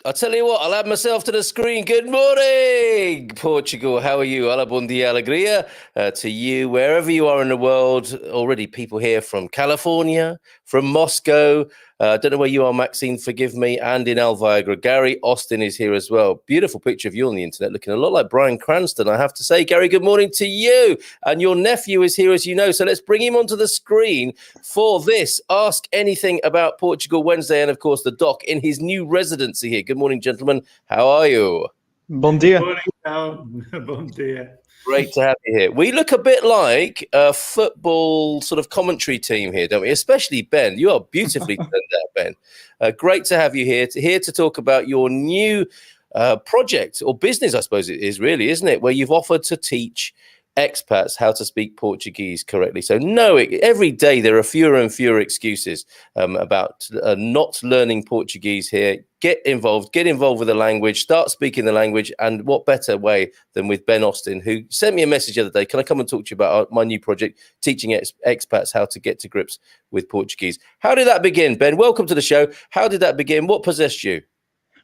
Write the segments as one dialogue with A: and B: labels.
A: I'll tell you what, I'll add myself to the screen. Good morning, Portugal. How are you? Hola, bom dia, alegria to you, wherever you are in the world. Already people here from California, from Moscow. I don't know where you are, Maxine, forgive me, and in Alviagra. Gary Austin is here as well. Beautiful picture of you on the internet, looking a lot like Bryan Cranston, I have to say. Gary, good morning to you. And your nephew is here, as you know, so let's bring him onto the screen for this Ask Anything About Portugal Wednesday, and of course the doc in his new residency here. Good morning, gentlemen. How are you?
B: Bom dia.
C: Good morning, bom dia.
A: Great to have you here. We look a bit like a football sort of commentary team here, don't we? Especially Ben. You are beautifully turned out, Ben. Great to have you here to talk about your new project or business, I suppose it is really, isn't it? Where you've offered to teach expats how to speak Portuguese correctly. So every day there are fewer and fewer excuses about not learning Portuguese here. Get involved with the language, start speaking the language, and what better way than with Ben Austin, who sent me a message the other day. Can I come and talk to you about my new project, teaching expats how to get to grips with Portuguese? How did that begin, Ben? Welcome to the show. How did that begin? What possessed you?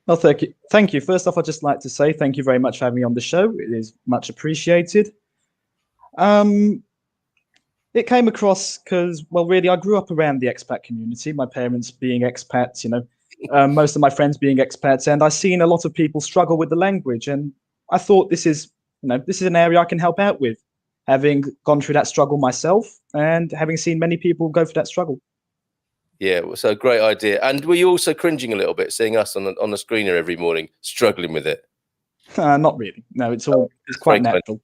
B: Well, thank you. First off, I'd just like to say thank you very much for having me on the show. It is much appreciated. It came across because, well, really, I grew up around the expat community, my parents being expats, most of my friends being expats, and I've seen a lot of people struggle with the language. And I thought this is an area I can help out with, having gone through that struggle myself and having seen many people go through that struggle. Yeah,
A: so great idea. And were you also cringing a little bit, seeing us on the screener every morning, struggling with it?
B: Not really. No, it's quite natural.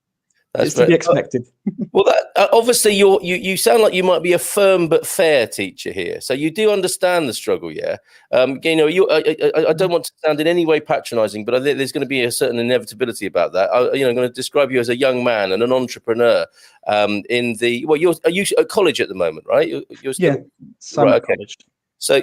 B: It's to be expected.
A: Well, obviously you sound like you might be a firm but fair teacher here, so you do understand the struggle. Yeah, I don't want to sound in any way patronising, but I think there's going to be a certain inevitability about that. I'm going to describe you as a young man and an entrepreneur. Are you at college at the moment, right? You're still,
B: right, okay. College.
A: So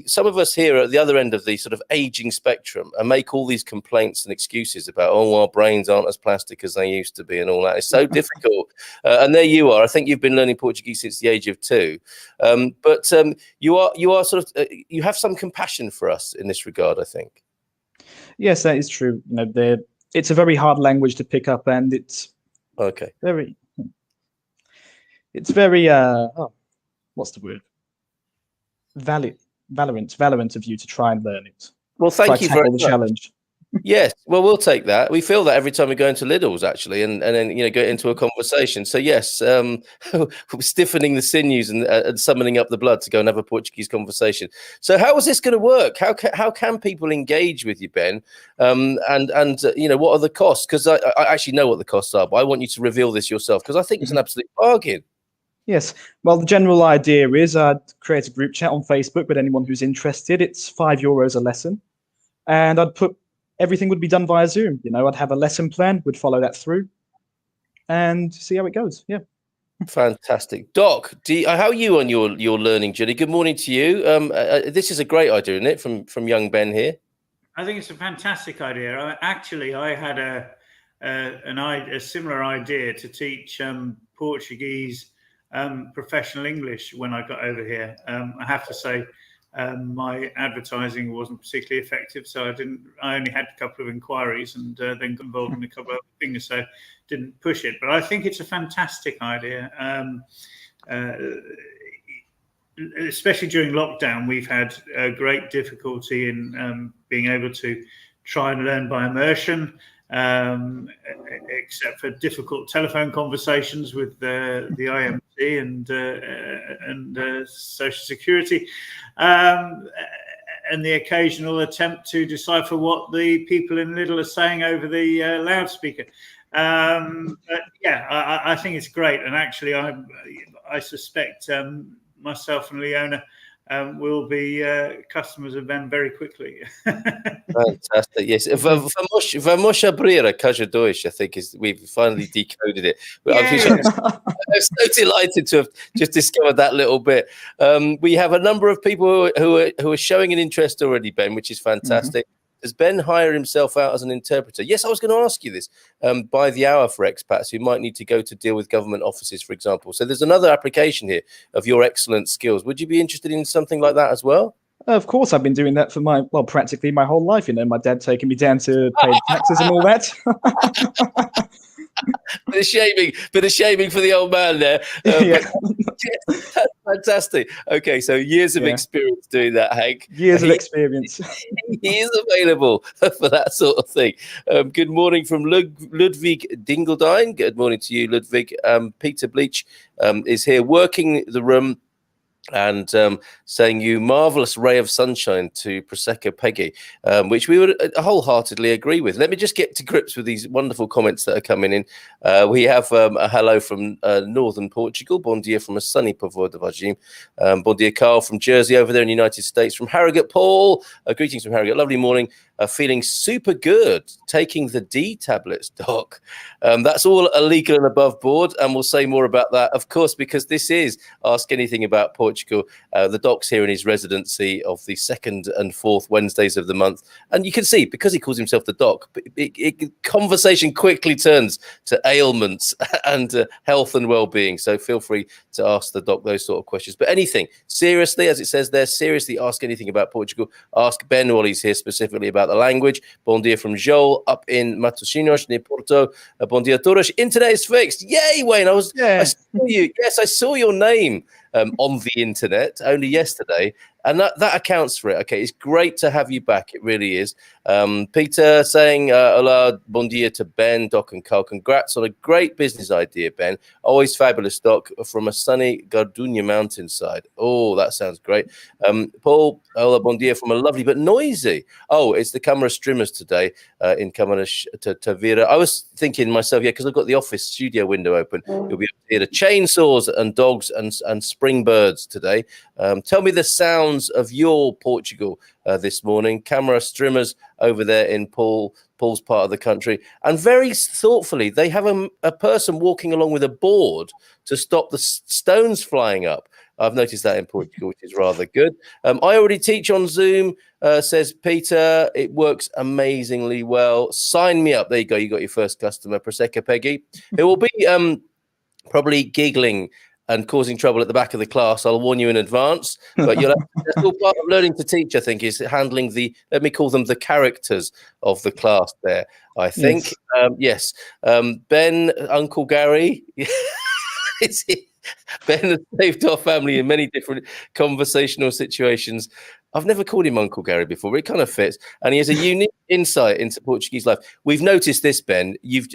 A: some of us here at the other end of the sort of aging spectrum and make all these complaints and excuses about, our brains aren't as plastic as they used to be and all that. It's so difficult. And there you are. I think you've been learning Portuguese since the age of 2. But you are sort of, you have some compassion for us in this regard, I think.
B: Yes, that is true. It's a very hard language to pick up, and it's very, what's the word? Valorant of you to try and learn it.
A: Well, thank you for
B: the challenge.
A: Yes, well, we'll take that. We feel that every time we go into Lidl's, actually, and then get into a conversation. So yes, stiffening the sinews and summoning up the blood to go and have a Portuguese conversation. So how is this going to work? How can people engage with you, Ben? And what are the costs? Because I actually know what the costs are, but I want you to reveal this yourself because I think it's an absolute bargain.
B: Yes. Well, the general idea is I'd create a group chat on Facebook with anyone who's interested. It's €5 a lesson. And everything would be done via Zoom. I'd have a lesson plan, would follow that through and see how it goes. Yeah.
A: Fantastic. Doc, how are you on your learning journey? Good morning to you. This is a great idea, isn't it, from young Ben here?
C: I think it's a fantastic idea. I had a similar idea to teach Portuguese professional English when I got over here. I have to say my advertising wasn't particularly effective, so I only had a couple of inquiries and then got involved in a couple of other things, so didn't push it. But I think it's a fantastic idea. Especially during lockdown, we've had great difficulty in being able to try and learn by immersion. Except for difficult telephone conversations with the IMC and Social Security, and the occasional attempt to decipher what the people in Lidl are saying over the loudspeaker. But yeah, I think it's great, and actually, I suspect myself and Leona will be customers of Ben very quickly.
A: Fantastic. Yes. Vamos abrir a Caixa Dois, I think we've finally decoded it. I'm so delighted to have just discovered that little bit. We have a number of people who are showing an interest already, Ben, which is fantastic. Does Ben hire himself out as an interpreter? Yes, I was going to ask you this. By the hour for expats who might need to go to deal with government offices, for example. So there's another application here of your excellent skills. Would you be interested in something like that as well?
B: Of course, I've been doing that for practically my whole life. You know, my dad taking me down to pay the taxes and all that.
A: Bit of shaming for the old man there.
B: Yeah.
A: That's fantastic. Okay, so years of experience doing that, Hank.
B: Years of experience.
A: He is available for that sort of thing. Good morning from Ludwig Dingledine. Good morning to you, Ludwig. Peter Bleach is here working the room and saying you marvelous ray of sunshine to Prosecco Peggy, which we would wholeheartedly agree with. Let me just get to grips with these wonderful comments that are coming in. We have a hello from northern Portugal. Bon dia from a sunny Povoa de Vagim. Bon dia, Carl from Jersey over there in the United States. From Harrogate, Paul. Greetings from Harrogate. Lovely morning. Feeling super good, taking the D tablets, Doc. That's all illegal and above board, and we'll say more about that, of course, because this is Ask Anything About Portugal. The Doc's here in his residency of the 2nd and 4th Wednesdays of the month, and you can see, because he calls himself the Doc, conversation quickly turns to ailments and health and well-being, so feel free to ask the Doc those sort of questions. But anything, seriously, as it says there, seriously ask anything about Portugal. Ask Ben while he's here specifically about the language. Bon dia from Joel up in Matosinhos near Porto. Bon dia todos. Internet is fixed. Yay, Wayne. I saw you. Yes, I saw your name on the internet only yesterday, and that accounts for it. Okay, it's great to have you back. It really is. Peter saying hola, bon dia to Ben, Doc and Carl. Congrats on a great business idea, Ben. Always fabulous, Doc, from a sunny Gardunya mountainside. Oh, that sounds great. Paul, hola, bon dia from a lovely but noisy. Oh, it's the Câmara Streamers today in Câmara Tavira. I was thinking myself, because I've got the office studio window open. You'll be able to hear the chainsaws and dogs and spring birds today. Tell me the sounds of your Portugal this morning. Camera streamers over there in Paul's part of the country, and very thoughtfully they have a person walking along with a board to stop the stones flying up. I've noticed that in Portugal, which is rather good. I already teach on Zoom, says Peter. It works amazingly well. Sign me up. There you go. You got your first customer, Prosecco Peggy. It will be probably giggling and causing trouble at the back of the class. I'll warn you in advance, but that's all part of learning to teach, I think, is handling let me call them the characters of the class there, I think. Yes. Ben, Uncle Gary, Ben has saved our family in many different conversational situations. I've never called him Uncle Gary before, but it kind of fits. And he has a unique insight into Portuguese life. We've noticed this, Ben. You've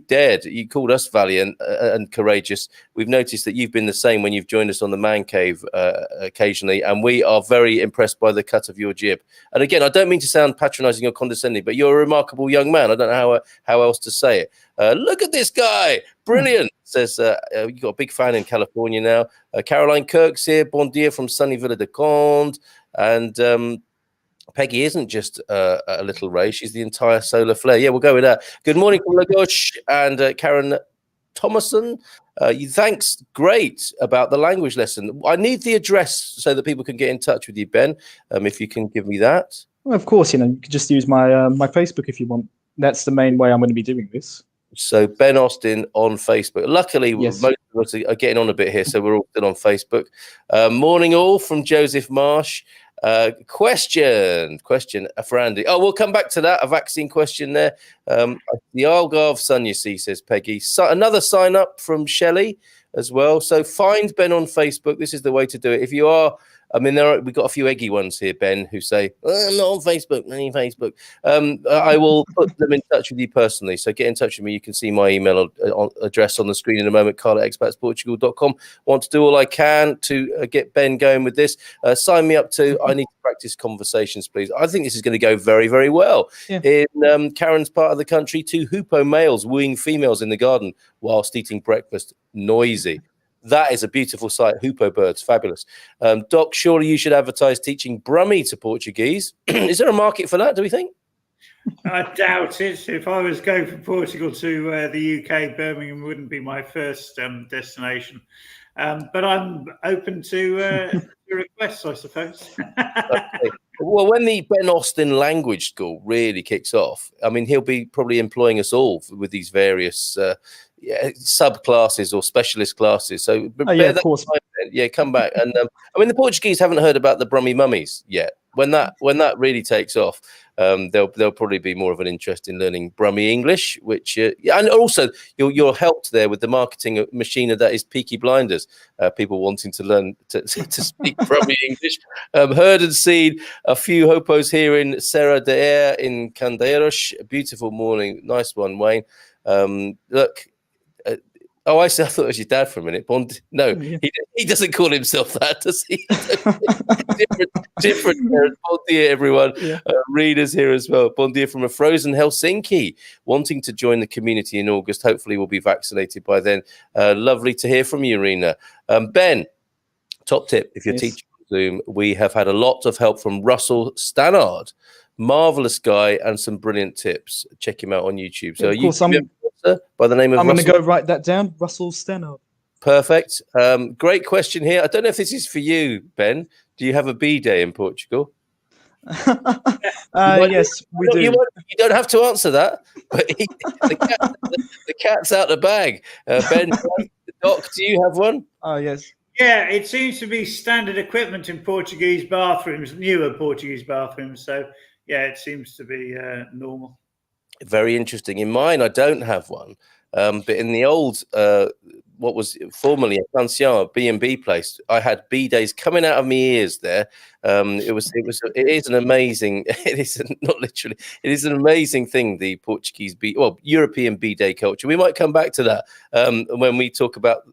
A: dared. You called us valiant and courageous. We've noticed that you've been the same when you've joined us on the Man Cave occasionally. And we are very impressed by the cut of your jib. And again, I don't mean to sound patronizing or condescending, but you're a remarkable young man. I don't know how else to say it. Look at this guy. Brilliant. Says you've got a big fan in California now. Caroline Kirk's here. Bon dia from sunny Villa de Conde. And Peggy isn't just a little ray. She's the entire solar flare. Yeah, we'll go with that. Good morning from Lagos and Karen Thomason. Thanks. Great about the language lesson. I need the address so that people can get in touch with you, Ben, if you can give me that.
B: Well, of course, you can just use my my Facebook if you want. That's the main way I'm going to be doing this. So
A: Ben Austin on Facebook. Luckily, most of us are getting on a bit here, so we're all still on Facebook. Morning all from Joseph Marsh. Question for Andy. Oh, we'll come back to that. A vaccine question there. The Algarve Sun, you see, says Peggy. Another sign up from Shelley as well. So find Ben on Facebook. This is the way to do it. If you are I mean, we've got a few eggy ones here, Ben, who say, oh, I'm not on Facebook, not on Facebook. I will put them in touch with you personally. So get in touch with me. You can see my email address on the screen in a moment, carl@expatsportugal.com. Want to do all I can to get Ben going with this. Sign me up to I Need to Practice Conversations, please. I think this is going to go very, very well.
B: Yeah.
A: In Karen's part of the country, 2 hoopoe males wooing females in the garden whilst eating breakfast. Noisy. That is a beautiful sight. Hoopoe birds, fabulous. Doc, surely you should advertise teaching Brummie to Portuguese. Is there a market for that, do we think?
C: I doubt it. If I was going from Portugal to the UK, Birmingham wouldn't be my first destination. But I'm open to requests, I suppose.
A: Okay. Well, when the Ben Austin Language School really kicks off, I mean, he'll be probably employing us all with these various subclasses or specialist classes. So
B: of course.
A: Come back. And I mean, the Portuguese haven't heard about the Brummie mummies yet. When that really takes off, there'll probably be more of an interest in learning Brummie English, which and also you're helped there with the marketing machine that is Peaky Blinders. People wanting to learn to speak Brummie English. Heard and seen a few hopos here in Serra de Air in Candeiros. A beautiful morning, nice one, Wayne. Look. Oh, I thought it was your dad for a minute. No, he doesn't call himself that, does he? different. Bon dia, everyone. Yeah. Readers here as well. Bon dia from a frozen Helsinki, wanting to join the community in August. Hopefully, we'll be vaccinated by then. Lovely to hear from you, Rena. Ben, top tip: if you're teaching on Zoom, we have had a lot of help from Russell Stannard. Marvelous guy and some brilliant tips. Check him out on YouTube. So by the name of
B: I'm going to go write that down. Russell Stannard.
A: Perfect. Great question here. I don't know if this is for you, Ben. Do you have a B-day in Portugal?
B: Yes, we do.
A: You don't have to answer that. But the cat's out the bag. Ben, Doc, do you have one?
B: Oh, yes.
C: Yeah, it seems to be standard equipment in Portuguese bathrooms, newer Portuguese bathrooms. So, yeah, it seems to be normal.
A: Very interesting. In mine, I don't have one. But in the old, what was formerly a pension, B&B place, I had B-days coming out of my ears there. It is an amazing, it is an amazing thing, the Portuguese European B-day culture. We might come back to that when we talk about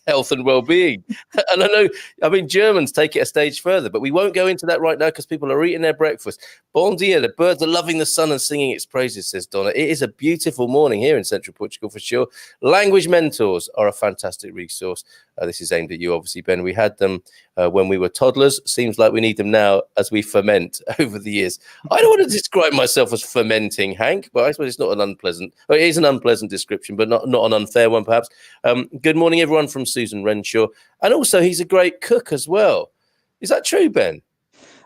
A: health and well-being. And I mean, Germans take it a stage further, but we won't go into that right now because people are eating their breakfast. Bon dia, the birds are loving the sun and singing its praises, says Donna. It is a beautiful morning here in central Portugal for sure. Language mentors are a fantastic resource. This is aimed at you, obviously, Ben. We had them when we were toddlers. Seems like we need them now as we ferment over the years. I don't want to describe myself as fermenting, Hank, but I suppose it's not an unpleasant. It is an unpleasant description, but not an unfair one, perhaps. Good morning, everyone, from Susan Renshaw. And also, he's a great cook as well. Is that true, Ben?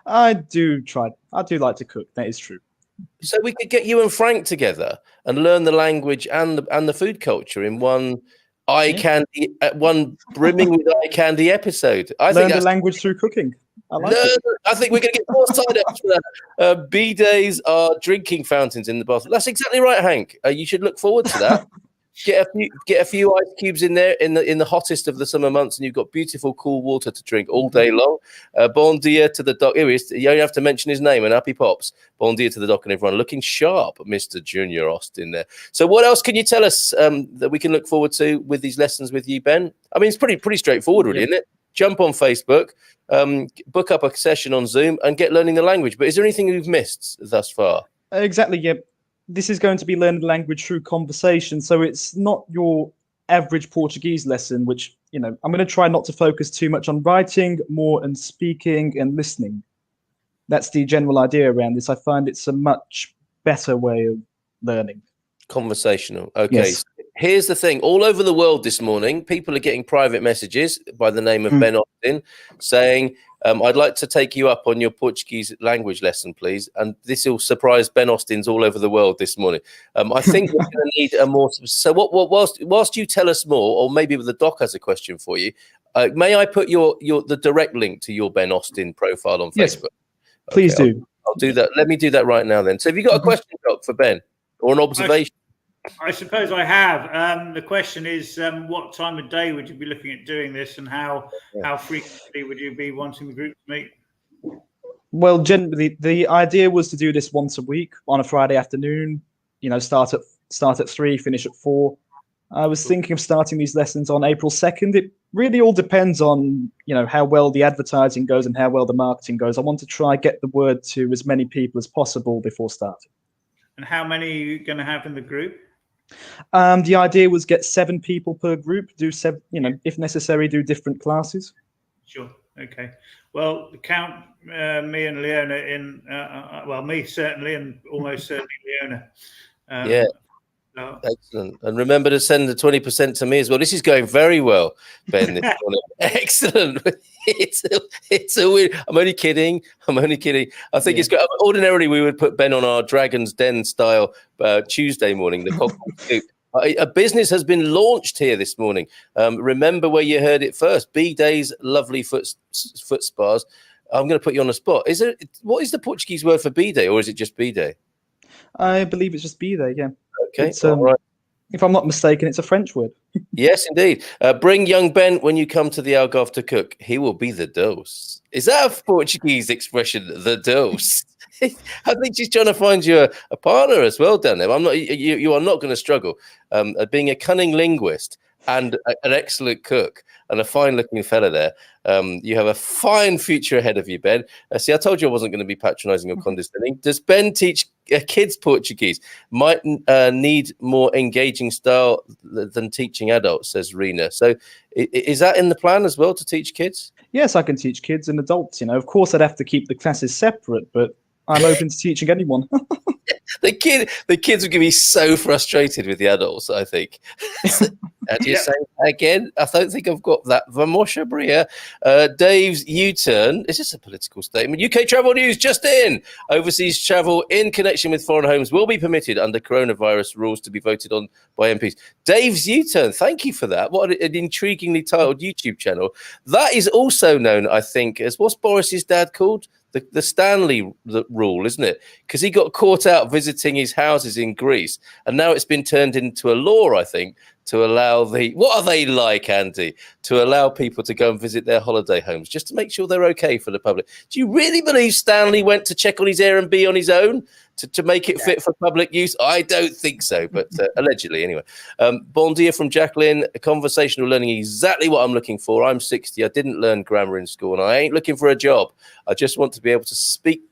B: I do like to cook. That is true.
A: So we could get you and Frank together and learn the language and the food culture in one one brimming with eye candy episode. I think
B: the language through cooking.
A: I think we're going to get more side-ups for that. B-days are drinking fountains in the bathroom. That's exactly right, Hank. You should look forward to that. Get a few ice cubes in there in the hottest of the summer months, and you've got beautiful, cool water to drink all day long. Bon dia to the doc. Here he is. You only have to mention his name and happy pops. Bon dia to the doc and everyone. Looking sharp, Mr. Junior Austin there. So what else can you tell us that we can look forward to with these lessons with you, Ben? I mean, it's pretty straightforward, really, isn't it? Jump on Facebook, book up a session on Zoom, and get learning the language. But is there anything you've missed thus far?
B: Exactly, yeah. This is going to be learning the language through conversation. So it's not your average Portuguese lesson, which, I'm going to try not to focus too much on writing, more on speaking and listening. That's the general idea around this. I find it's a much better way of learning.
A: Conversational. Okay.
B: Yes.
A: Here's the thing. All over the world this morning, people are getting private messages by the name of Ben Austin saying, I'd like to take you up on your Portuguese language lesson, please. And this will surprise Ben Austins all over the world this morning. I think we're going to need a more. So whilst you tell us more, or maybe the doc has a question for you, may I put the direct link to your Ben Austin profile on Facebook?
B: Yes, please do.
A: I'll do that. Let me do that right now then. So have you got a question, Doc, for Ben, or an observation?
C: I suppose I have. The question is, what time of day would you be looking at doing this, and how frequently would you be wanting the group to meet?
B: Well, generally, the idea was to do this once a week on a Friday afternoon. You know, start at 3, finish at 4. I was thinking of starting these lessons on April 2nd. It really all depends on, you know, how well the advertising goes and how well the marketing goes. I want to try get the word to as many people as possible before starting.
C: And how many are you going to have in the group?
B: The idea was get 7 people per group, do 7, you know, if necessary, do different classes.
C: Sure. Okay. Well, count me and Leona in. Well, me certainly, and almost certainly Leona.
A: Yeah. No. Excellent. And remember to send the 20% to me as well. This is going very well, Ben. Excellent. It's a weird. I'm only kidding. I think it's good. Ordinarily, we would put Ben on our Dragon's Den style Tuesday morning. A business has been launched here this morning. Remember where you heard it first. B-Day's lovely foot spas. I'm going to put you on the spot. What is the Portuguese word for B-Day, or is it just B-Day?
B: I believe it's just B-Day, yeah.
A: Okay, all right.
B: If I'm not mistaken, it's a French word.
A: Yes, indeed. Bring young Ben when you come to the Algarve to cook. He will be the dose. Is that a Portuguese expression, the dose? I think she's trying to find you a partner as well down there. You are not going to struggle. Being a cunning linguist and an excellent cook and a fine-looking fella there, you have a fine future ahead of you, Ben. See, I told you I wasn't going to be patronizing or condescending. Does Ben teach kids Portuguese? Might need more engaging style than teaching adults, says Rena. So is that in the plan as well, to teach kids?
B: Yes, I can teach kids and adults. You know, of course, I'd have to keep the classes separate, but I'm open to teaching anyone.
A: The kids would get me so frustrated with the adults, I think. How do you say that again? I don't think I've got that. Vamosha Bria. Dave's U-turn. Is this a political statement? UK travel news just in. Overseas travel in connection with foreign homes will be permitted under coronavirus rules to be voted on by MPs. Dave's U-turn. Thank you for that. What an intriguingly titled YouTube channel. That is also known, I think, as what's Boris's dad called? The Stanley rule, isn't it? Because he got caught out visiting his houses in Greece, and now it's been turned into a law, I think, to allow what are they like, Andy? To allow people to go and visit their holiday homes, just to make sure they're okay for the public. Do you really believe Stanley went to check on his Airbnb on his own to make it fit for public use? I don't think so, but allegedly anyway. Bon dia from Jacqueline. Conversational learning, exactly what I'm looking for. I'm 60. I didn't learn grammar in school, and I ain't looking for a job. I just want to be able to speak.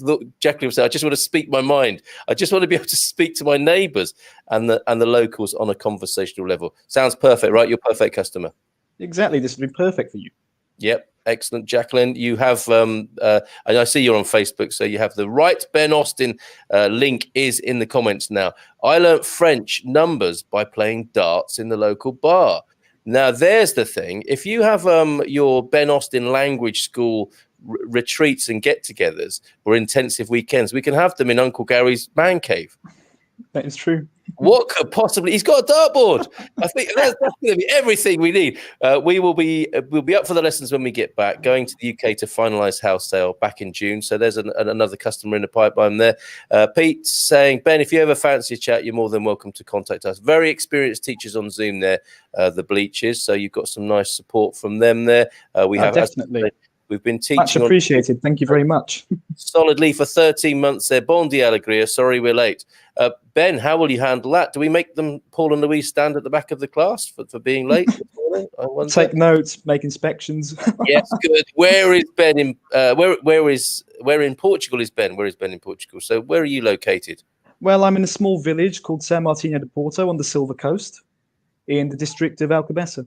A: Look, Jacqueline said, I just want to speak my mind. I just want to be able to speak to my neighbours and the locals on a conversational level. Sounds perfect, right? You're a perfect customer.
B: Exactly. This would be perfect for you.
A: Yep. Excellent, Jacqueline. You have, and I see you're on Facebook, so you have the right Ben Austin link is in the comments now. I learnt French numbers by playing darts in the local bar. Now, there's the thing. If you have your Ben Austin language school retreats and get-togethers or intensive weekends, we can have them in Uncle Gary's man cave.
B: That is true.
A: What could possibly? He's got a dartboard. I think that's going to be everything we need. We'll be up for the lessons when we get back. Going to the UK to finalise house sale back in June. So there's another customer in the pipeline there. Pete's saying, Ben, if you ever fancy a chat, you're more than welcome to contact us. Very experienced teachers on Zoom there, the Bleachers. So you've got some nice support from them there. We have
B: definitely.
A: We've been teaching.
B: Much appreciated. Thank you very much.
A: Solidly for 13 months there. Bon dia, alegria. Sorry we're late. Ben, how will you handle that? Do we make them, Paul and Louise, stand at the back of the class for being late?
B: Take notes, make inspections.
A: Yes, good. Where is Ben in? Where in Portugal is Ben? Where is Ben in Portugal? So where are you located?
B: Well, I'm in a small village called São Martinho de Porto on the Silver Coast, in the district of Alcobaça.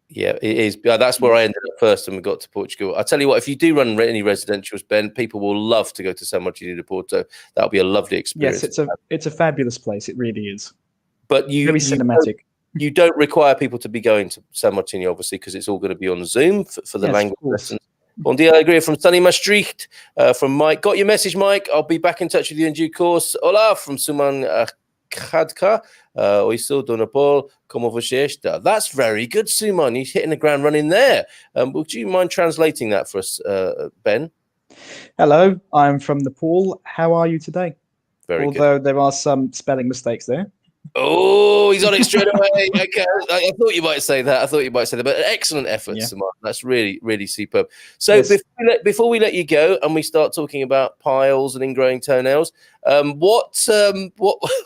A: Yeah, it is. That's where I ended up first when we got to Portugal. I tell you what, if you do run any residentials, Ben, people will love to go to São Martinho de Porto. That'll be a lovely experience.
B: Yes, it's a fabulous place. It really is.
A: But
B: very cinematic.
A: You don't require people to be going to São Martinho, obviously, because it's all going to be on Zoom for the language lessons. Bon dia, alegria from sunny Maastricht. From Mike. Got your message, Mike. I'll be back in touch with you in due course. Hola from Suman Khadka. Oiso Dona Paul, como você está? That's very good, Suman. He's hitting the ground running there. Would you mind translating that for us, Ben?
B: Hello, I'm from Nepal. How are you today?
A: Very
B: Although
A: good.
B: there are some spelling mistakes there.
A: Oh, he's on it straight away. Okay, I thought you might say that. But excellent efforts,
B: Yeah.
A: Samar. That's really, really superb. So
B: Yes.
A: before we let you go and we start talking about piles and ingrowing toenails,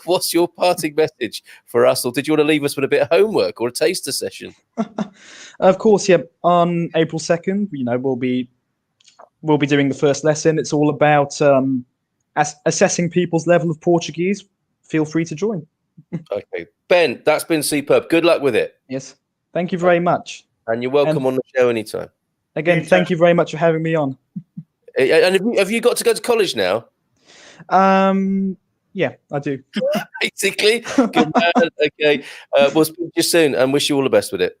A: what's your parting message for us? Or did you want to leave us with a bit of homework or a taster session?
B: Of course, yeah. On April 2nd, we'll be doing the first lesson. It's all about assessing people's level of Portuguese. Feel free to join.
A: Okay, Ben, that's been superb. Good luck with it.
B: Yes. Thank you very much.
A: And you're welcome on the show anytime.
B: Again, thank you very much for having me on.
A: And have you got to go to college now?
B: Yeah, I do.
A: Basically. Good man. Okay. We'll speak to you soon and wish you all the best with it.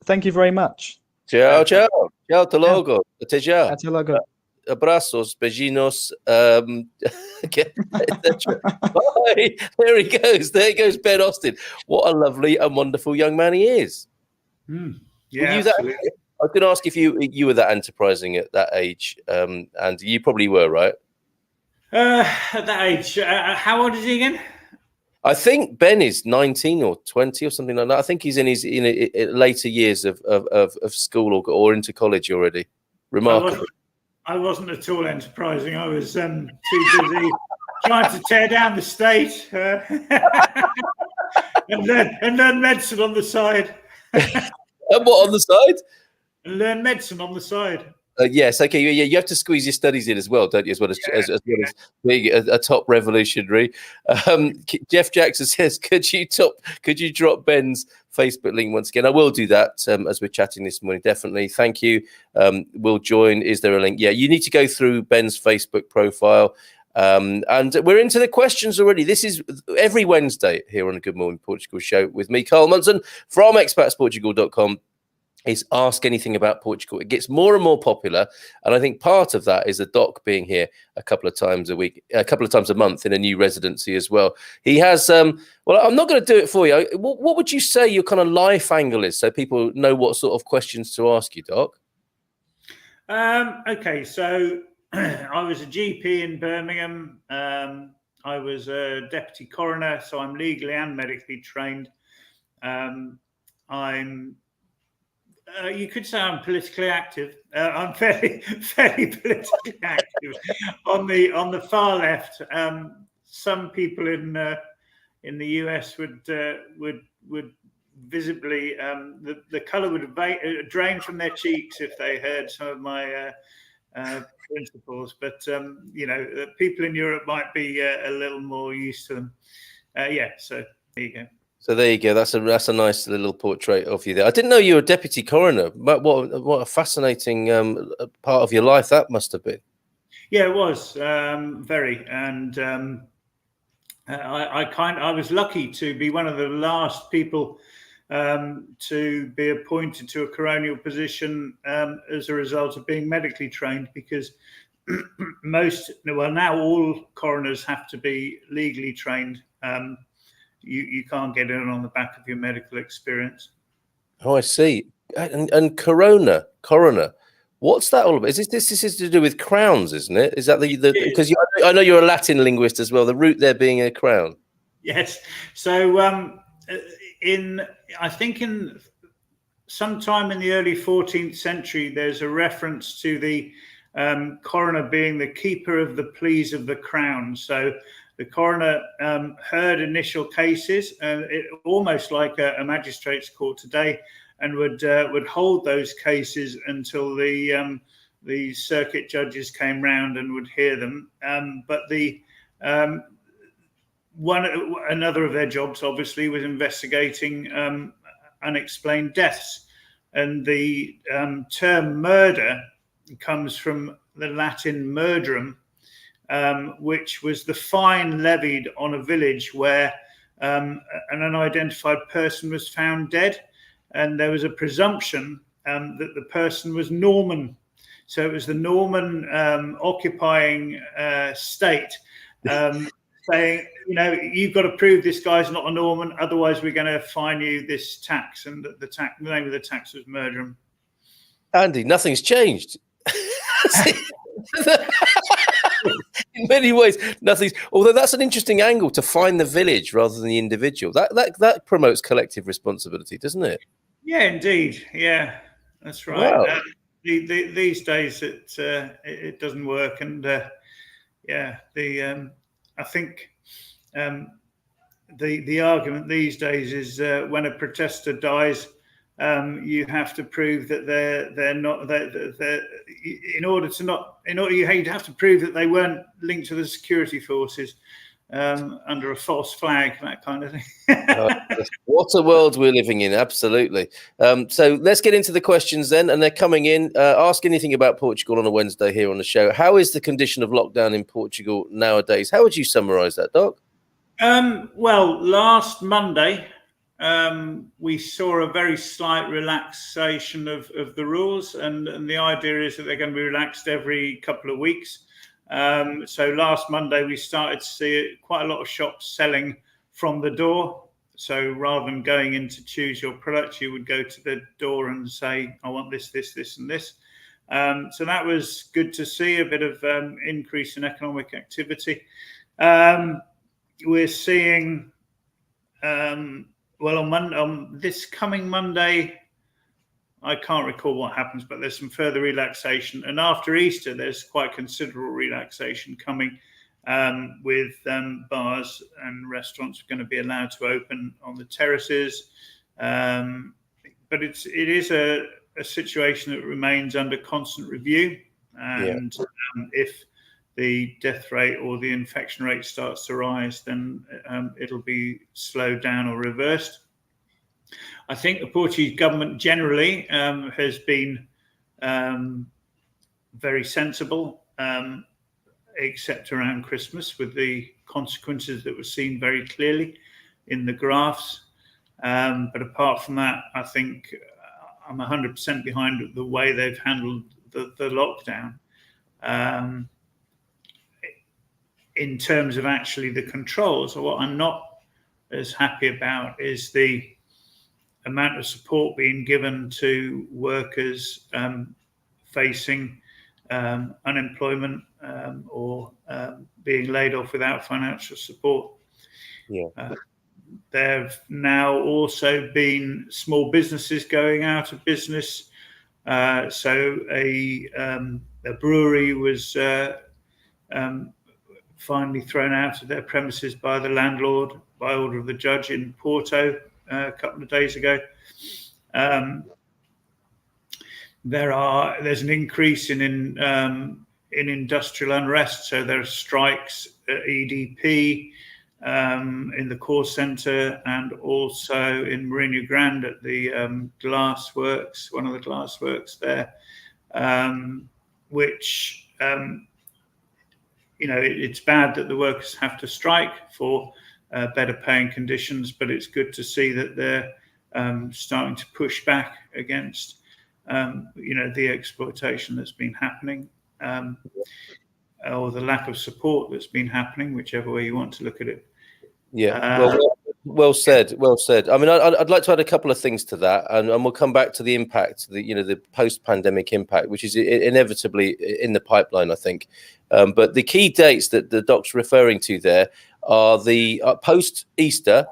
B: Thank you very much.
A: Ciao, ciao. Ciao, até logo. Até já.
B: Até logo.
A: Abraços, beijinhos. Bye. There he goes. There goes Ben Austin. What a lovely and wonderful young man he is.
C: Yeah,
A: I was going to ask if you were that enterprising at that age, and you probably were, right?
C: At that age, how old is he again?
A: I think Ben is 19 or 20 or something like that. I think he's in his later years of school or into college already. Remarkable.
C: I wasn't at all enterprising. I was too busy trying to tear down the state and learn medicine on the side.
A: And what on the side?
C: And learn medicine on the side.
A: Yes, okay, yeah. You have to squeeze your studies in as well, don't you? As well as being a top revolutionary. Jeff Jackson says, "Could you drop Ben's Facebook link once again?" I will do that as we're chatting this morning. Definitely, thank you. We'll join. Is there a link? Yeah, you need to go through Ben's Facebook profile. And we're into the questions already. This is every Wednesday here on the Good Morning Portugal show with me, Carl Munson from expatsportugal.com. Is Ask Anything About Portugal. It gets more and more popular, and I think part of that is the doc being here a couple of times a month in a new residency as well. He has well, I'm not going to do it for you. What would you say your kind of life angle is, so people know what sort of questions to ask you, Doc?
C: Okay, so I was a GP in Birmingham. I was a deputy coroner, so I'm legally and medically trained. You could say I'm politically active. I'm fairly politically active. On the far left, some people in the US would visibly the colour would drain from their cheeks if they heard some of my principles. But people in Europe might be a little more used to them. So there you go.
A: So there you go. That's a nice little portrait of you there. I didn't know you were a deputy coroner. But what a fascinating part of your life that must have been. Yeah,
C: it was very, and I was lucky to be one of the last people to be appointed to a coronial position as a result of being medically trained, because now all coroners have to be legally trained. You can't get in on the back of your medical experience.
A: Oh, I see. And coroner, what's that all about? This is to do with crowns, isn't it? Is that because I know you're a Latin linguist as well. The root there being a crown.
C: Yes. So I think in sometime in the early 14th century, there's a reference to the coroner being the keeper of the pleas of the crown. So the coroner heard initial cases, almost like a magistrate's court today, and would hold those cases until the circuit judges came round and would hear them. But another of their jobs, obviously, was investigating unexplained deaths, and the term murder comes from the Latin murderum, which was the fine levied on a village where an unidentified person was found dead, and there was a presumption that the person was Norman. So it was the Norman occupying state saying, you've got to prove this guy's not a Norman, otherwise we're going to fine you this tax. And the name of the tax was murderum.
A: Andy, nothing's changed. In many ways, nothing's. Although that's an interesting angle to find the village rather than the individual. That promotes collective responsibility, doesn't it?
C: Yeah, indeed. Yeah, that's right.
A: Wow.
C: These days, it doesn't work, and yeah, I think the argument these days is when a protester dies, you have to prove that they're not they're you'd have to prove that they weren't linked to the security forces under a false flag, that kind of thing.
A: What a world we're living in. Absolutely. So let's get into the questions then, and they're coming in. Ask anything about Portugal on a Wednesday here on the show. How is the condition of lockdown in Portugal nowadays? How would you summarize that, Doc?
C: Well, last Monday, we saw a very slight relaxation of the rules, and the idea is that they're going to be relaxed every couple of weeks. So last Monday, we started to see quite a lot of shops selling from the door. So rather than going in to choose your product, you would go to the door and say, I want this, this, this, and this. So that was good to see, a bit of increase in economic activity. We're seeing, well, on this coming Monday, I can't recall what happens, but there's some further relaxation. And after Easter, there's quite considerable relaxation coming, with bars and restaurants going to be allowed to open on the terraces. But it is a situation that remains under constant review. And if the death rate or the infection rate starts to rise, then it'll be slowed down or reversed. I think the Portuguese government generally has been very sensible, except around Christmas, with the consequences that were seen very clearly in the graphs. But apart from that, I think I'm 100% behind the way they've handled the lockdown. In terms of actually the controls, what I'm not as happy about is the amount of support being given to workers facing unemployment or being laid off without financial support. There have now also been small businesses going out of business. So a brewery was finally thrown out of their premises by the landlord by order of the judge in Porto a couple of days ago. There's an increase in industrial unrest. So there are strikes at EDP, in the core centre, and also in Marina Grande at the glass works, one of the glass works there, which it's bad that the workers have to strike for better paying conditions, but it's good to see that they're starting to push back against the exploitation that's been happening, or the lack of support that's been happening, whichever way you want to look at it.
A: Well said. Well said. I mean, I'd like to add a couple of things to that, and we'll come back to the impact, the post-pandemic impact, which is inevitably in the pipeline, I think. But the key dates that the doc's referring to there are the post-Easter.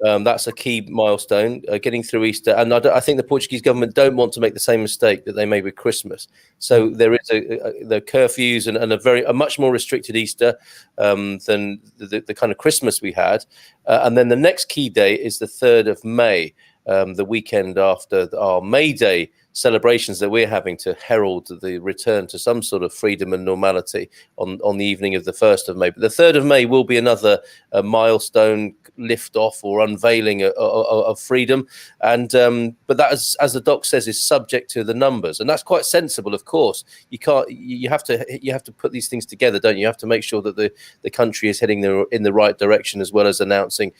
A: That's a key milestone, getting through Easter. And I think the Portuguese government don't want to make the same mistake that they made with Christmas. So there is the curfews and a much more restricted Easter than the kind of Christmas we had. And then the next key day is the 3rd of May, the weekend after our May Day celebrations that we're having to herald the return to some sort of freedom and normality on the evening of the 1st of May. But the 3rd of May will be another milestone lift off or unveiling of freedom. And but that, as the doc says, is subject to the numbers. And that's quite sensible, of course. You have to put these things together, don't you? You have to make sure that the country is heading in the right direction, as well as announcing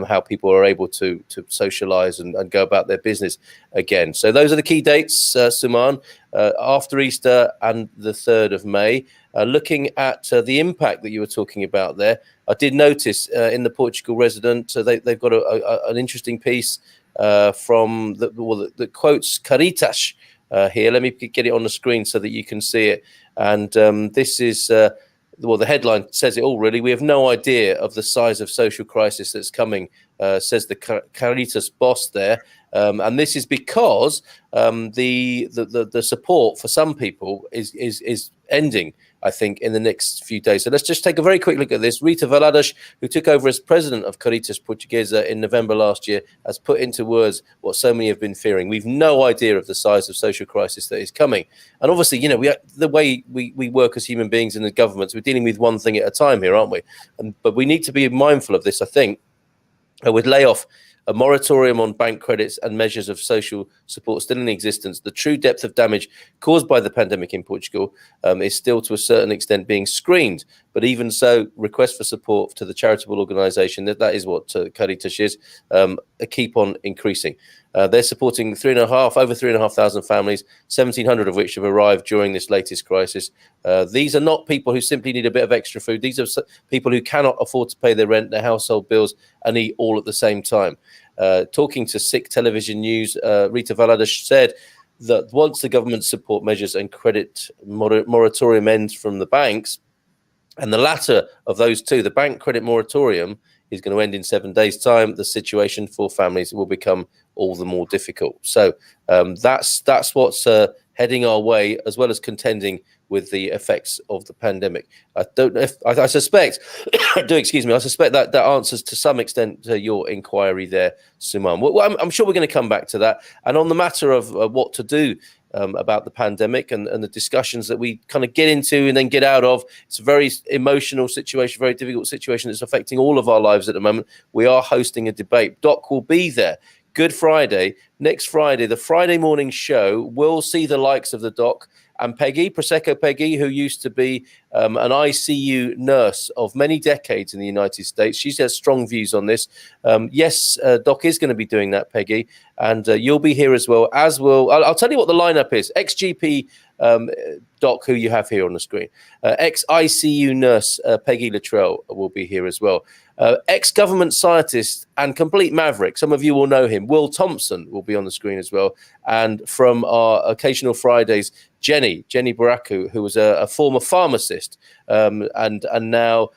A: how people are able to socialize and go about their business again. So those are the key dates, Suman, after Easter and the 3rd of May. Looking at the impact that you were talking about there, I did notice in the Portugal Resident, they've got an interesting piece from that quotes Caritas here. Let me get it on the screen so that you can see it. And this is well, the headline says it all, really. We have no idea of the size of social crisis that's coming, says the Caritas boss there. And this is because the support for some people is ending, I think, in the next few days. So let's just take a very quick look at this. Rita Valadas, who took over as president of Caritas Portuguesa in November last year, has put into words what so many have been fearing. We've no idea of the size of social crisis that is coming. And obviously, you know, the way we work as human beings in the governments, we're dealing with one thing at a time here, aren't we? But we need to be mindful of this, I think. With layoff, a moratorium on bank credits and measures of social support still in existence, the true depth of damage caused by the pandemic in Portugal is still to a certain extent being screened. But even so, requests for support to the charitable organisation, that is what Caritas is, keep on increasing. They're supporting over 3,500 families, 1,700 of which have arrived during this latest crisis. These are not people who simply need a bit of extra food. These are people who cannot afford to pay their rent, their household bills, and eat all at the same time. Talking to SIC Television News, Rita Valadas said that once the government support measures and credit moratorium ends from the banks, and the latter of those two, the bank credit moratorium, is going to end in 7 days' time, the situation for families will become all the more difficult. So that's what's heading our way, as well as contending with the effects of the pandemic. I don't know if I suspect, excuse me, I suspect that answers to some extent your inquiry there, Suman. Well, I'm sure we're going to come back to that. And on the matter of what to do about the pandemic and the discussions that we kind of get into and then get out of, it's a very emotional situation, very difficult situation that's affecting all of our lives at the moment. We are hosting a debate. Doc will be there. Good Friday, next Friday, the Friday morning show will see the likes of the Doc and Peggy, Prosecco Peggy, who used to be an ICU nurse of many decades in the United States. She has strong views on this. Yes, Doc is going to be doing that, Peggy, and you'll be here as well, as will, I'll tell you what the lineup is. Ex-GP Doc, who you have here on the screen. Ex-ICU nurse Peggy Luttrell will be here as well. Ex-government scientist and complete maverick, some of you will know him, Will Thompson will be on the screen as well. And from our occasional Fridays, Jenny Baraku, who was a former pharmacist and now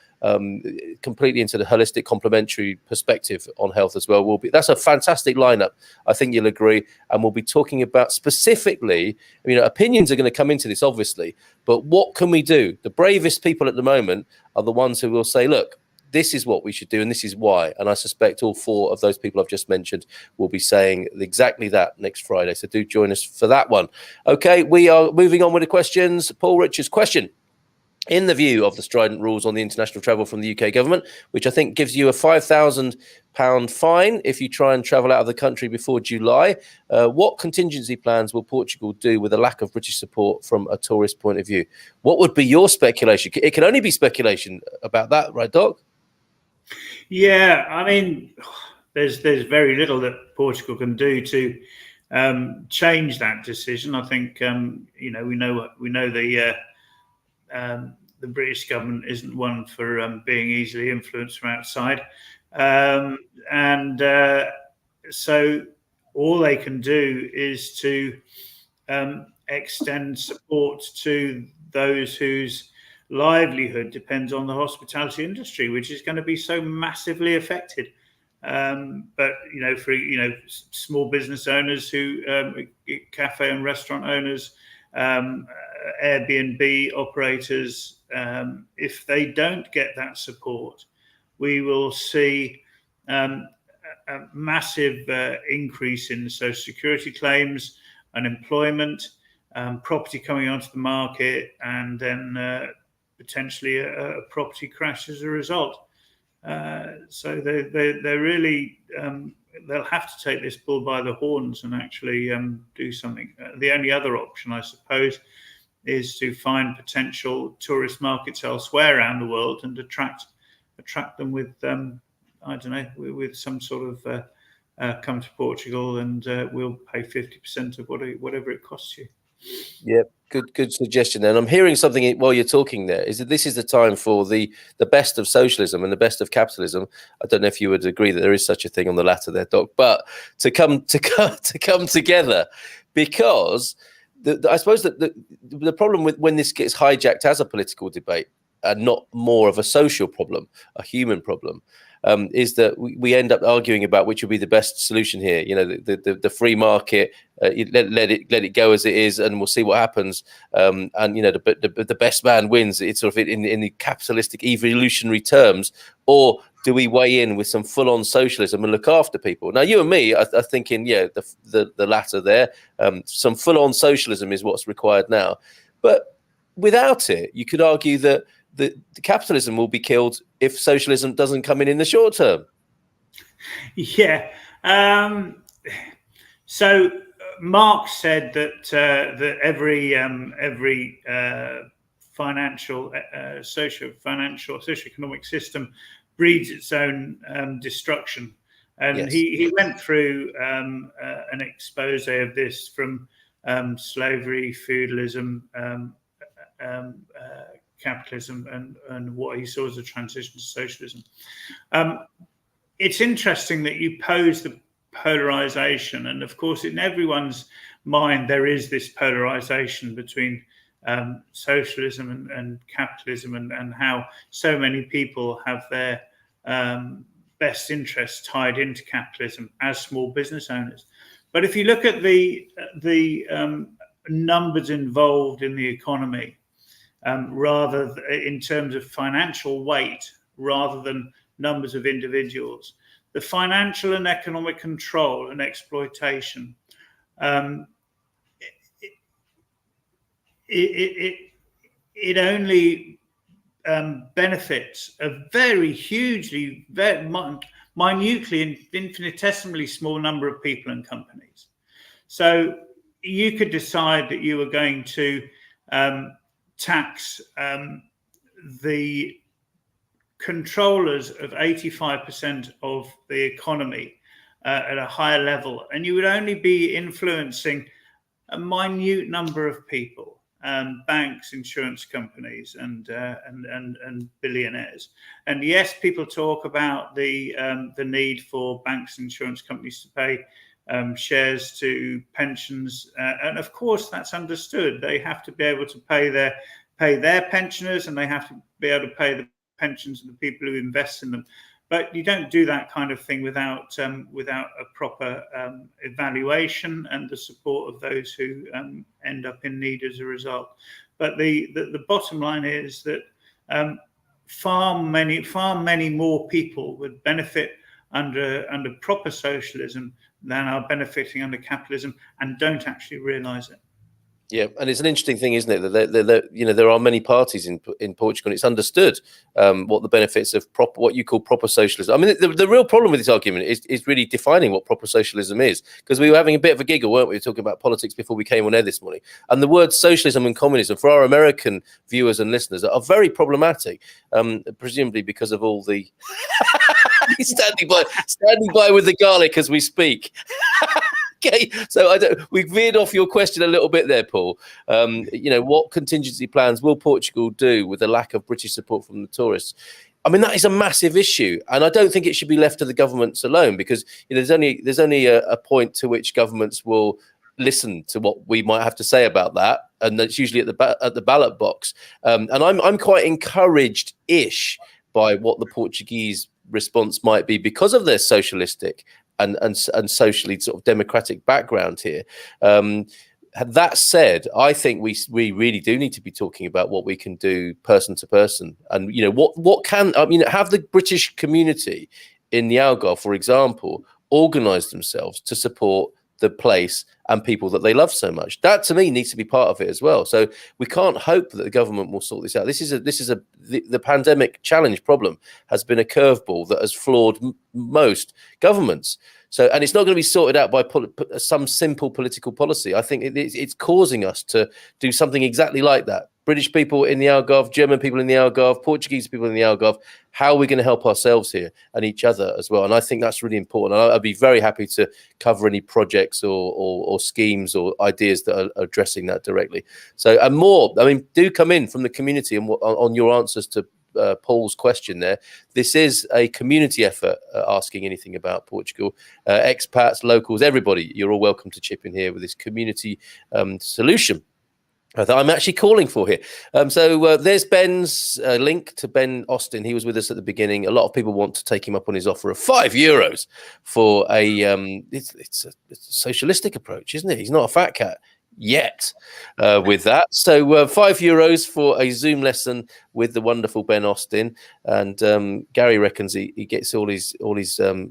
A: completely into the holistic complementary perspective on health as well. That's a fantastic lineup. I think you'll agree. And we'll be talking about specifically, opinions are going to come into this, obviously, but what can we do? The bravest people at the moment are the ones who will say, look, this is what we should do, and this is why. And I suspect all four of those people I've just mentioned will be saying exactly that next Friday. So do join us for that one. Okay, we are moving on with the questions. Paul Richards' question. In the view of the strident rules on the international travel from the UK government, which I think gives you a £5,000 fine if you try and travel out of the country before July, what contingency plans will Portugal do with a lack of British support from a tourist point of view? What would be your speculation? It can only be speculation about that, right, Doc?
C: Yeah, I mean, there's very little that Portugal can do to change that decision. I think we know the British government isn't one for being easily influenced from outside, and so all they can do is to extend support to those whose livelihood depends on the hospitality industry, which is going to be so massively affected. But for small business owners, cafe and restaurant owners, Airbnb operators, if they don't get that support, we will see a massive increase in social security claims, unemployment, property coming onto the market, and then potentially a property crash as a result. So they're really they'll have to take this bull by the horns and actually do something. The only other option, I suppose, is to find potential tourist markets elsewhere around the world and attract them with with some sort of come to Portugal and we'll pay 50% of whatever it costs you.
A: Yep. Good suggestion. And I'm hearing something while you're talking there, is that this is the time for the best of socialism and the best of capitalism. I don't know if you would agree that there is such a thing on the latter there, Doc, but to come together, because I suppose that the problem with when this gets hijacked as a political debate and not more of a social problem, a human problem, is that we end up arguing about which would be the best solution here. You know, the free market, let it go as it is, and we'll see what happens. And you know, the best man wins. It's sort of in the capitalistic evolutionary terms, or do we weigh in with some full-on socialism and look after people? Now, you and me are thinking, yeah, the latter there. Some full-on socialism is what's required now, but without it, you could argue that the capitalism will be killed if socialism doesn't come in the short term.
C: Yeah. So Marx said that that every financial, socioeconomic system breeds its own destruction, and
A: Yes.
C: he went through an expose of this from slavery, feudalism, capitalism, and what he saw as a transition to socialism. It's interesting that you pose the polarization, and of course in everyone's mind there is this polarization between socialism and capitalism, and how so many people have their best interests tied into capitalism as small business owners. But if you look at the numbers involved in the economy, rather in terms of financial weight, rather than numbers of individuals, the financial and economic control and exploitation, it only benefits a very hugely, very minutely and infinitesimally small number of people and companies. So you could decide that you were going to tax the controllers of 85% of the economy at a higher level, and you would only be influencing a minute number of people, banks, insurance companies, and billionaires. And yes, people talk about the need for banks and insurance companies to pay shares to pensions, and of course that's understood. They have to be able to pay their pensioners, and they have to be able to pay the pensions of the people who invest in them. But you don't do that kind of thing without a proper evaluation and the support of those who end up in need as a result. But the bottom line is that far many more people would benefit under proper socialism than are benefiting under capitalism, and don't actually realise it.
A: Yeah, and it's an interesting thing, isn't it? That you know, there are many parties in Portugal, and it's understood what the benefits of what you call proper socialism. I mean, the real problem with this argument is really defining what proper socialism is, because we were having a bit of a giggle, weren't we? We were talking about politics before we came on air this morning, and the words socialism and communism for our American viewers and listeners are very problematic, presumably because of all the he's standing by with the garlic as we speak. Okay, so we've veered off your question a little bit there, Paul. You know, what contingency plans will Portugal do with the lack of British support from the tourists? I mean, that is a massive issue, and I don't think it should be left to the governments alone, because you know, there's only a point to which governments will listen to what we might have to say about that, and that's usually at the ballot box. And I'm quite encouraged-ish by what the Portuguese response might be because of their socialistic and socially sort of democratic background here. That said, I think we really do need to be talking about what we can do person to person, and you know, what can, I mean, have the British community in the Algarve, for example, organise themselves to support the place and people that they love so much. That to me needs to be part of it as well. So we can't hope that the government will sort this out. The pandemic challenge problem has been a curveball that has floored most governments. So, and it's not going to be sorted out by some simple political policy. I think it's causing us to do something exactly like that. British people in the Algarve, German people in the Algarve, Portuguese people in the Algarve. How are we going to help ourselves here and each other as well? And I think that's really important. I'd be very happy to cover any projects or schemes or ideas that are addressing that directly. So, and more, I mean, do come in from the community and on your answers to Paul's question there. This is a community effort, asking anything about Portugal. Expats, locals, everybody, you're all welcome to chip in here with this community solution. that I'm actually calling for here. So there's Ben's link to Ben Austin. He was with us at the beginning. A lot of people want to take him up on his offer of €5 for a it's a socialistic approach, isn't it? He's not a fat cat yet with that. So €5 for a Zoom lesson with the wonderful Ben Austin, and Gary reckons he gets all his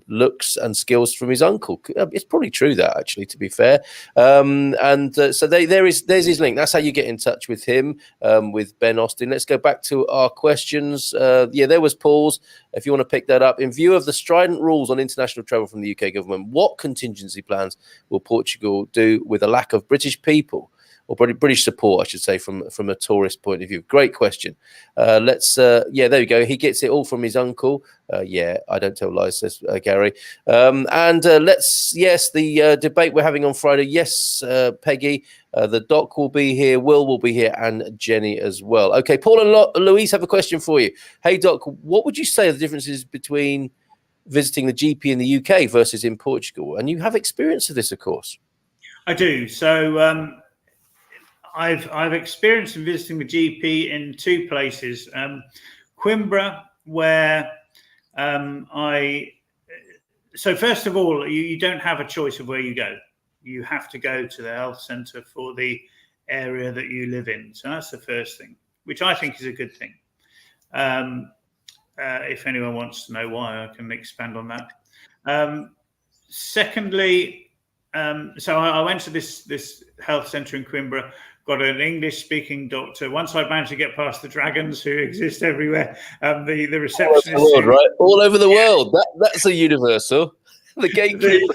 A: looks and skills from his uncle. It's probably true, that, actually, to be fair. So there's his link. That's how you get in touch with him, with Ben Austin. Let's go back to our questions. There was Paul's. If you want to pick that up, in view of the strident rules on international travel from the UK government, what contingency plans will Portugal do with a lack of British people, or British support, I should say, from a tourist point of view? Great question. There we go. He gets it all from his uncle. I don't tell lies, says Gary. The debate we're having on Friday. Yes, Peggy, the doc will be here, will be here, and Jenny as well. Okay, Paul and Louise have a question for you. Hey, Doc, what would you say are the differences between visiting the GP in the UK versus in Portugal? And you have experience of this, of course.
C: I do. So I've experienced in visiting the GP in two places. Coimbra, where so first of all, you don't have a choice of where you go. You have to go to the health centre for the area that you live in. So that's the first thing, which I think is a good thing. If anyone wants to know why, I can expand on that. Secondly, so I went to this health centre in Coimbra, got an English-speaking doctor. Once I managed to get past the dragons who exist everywhere, the receptionist...
A: All over the world. That's a universal. The gatekeeper.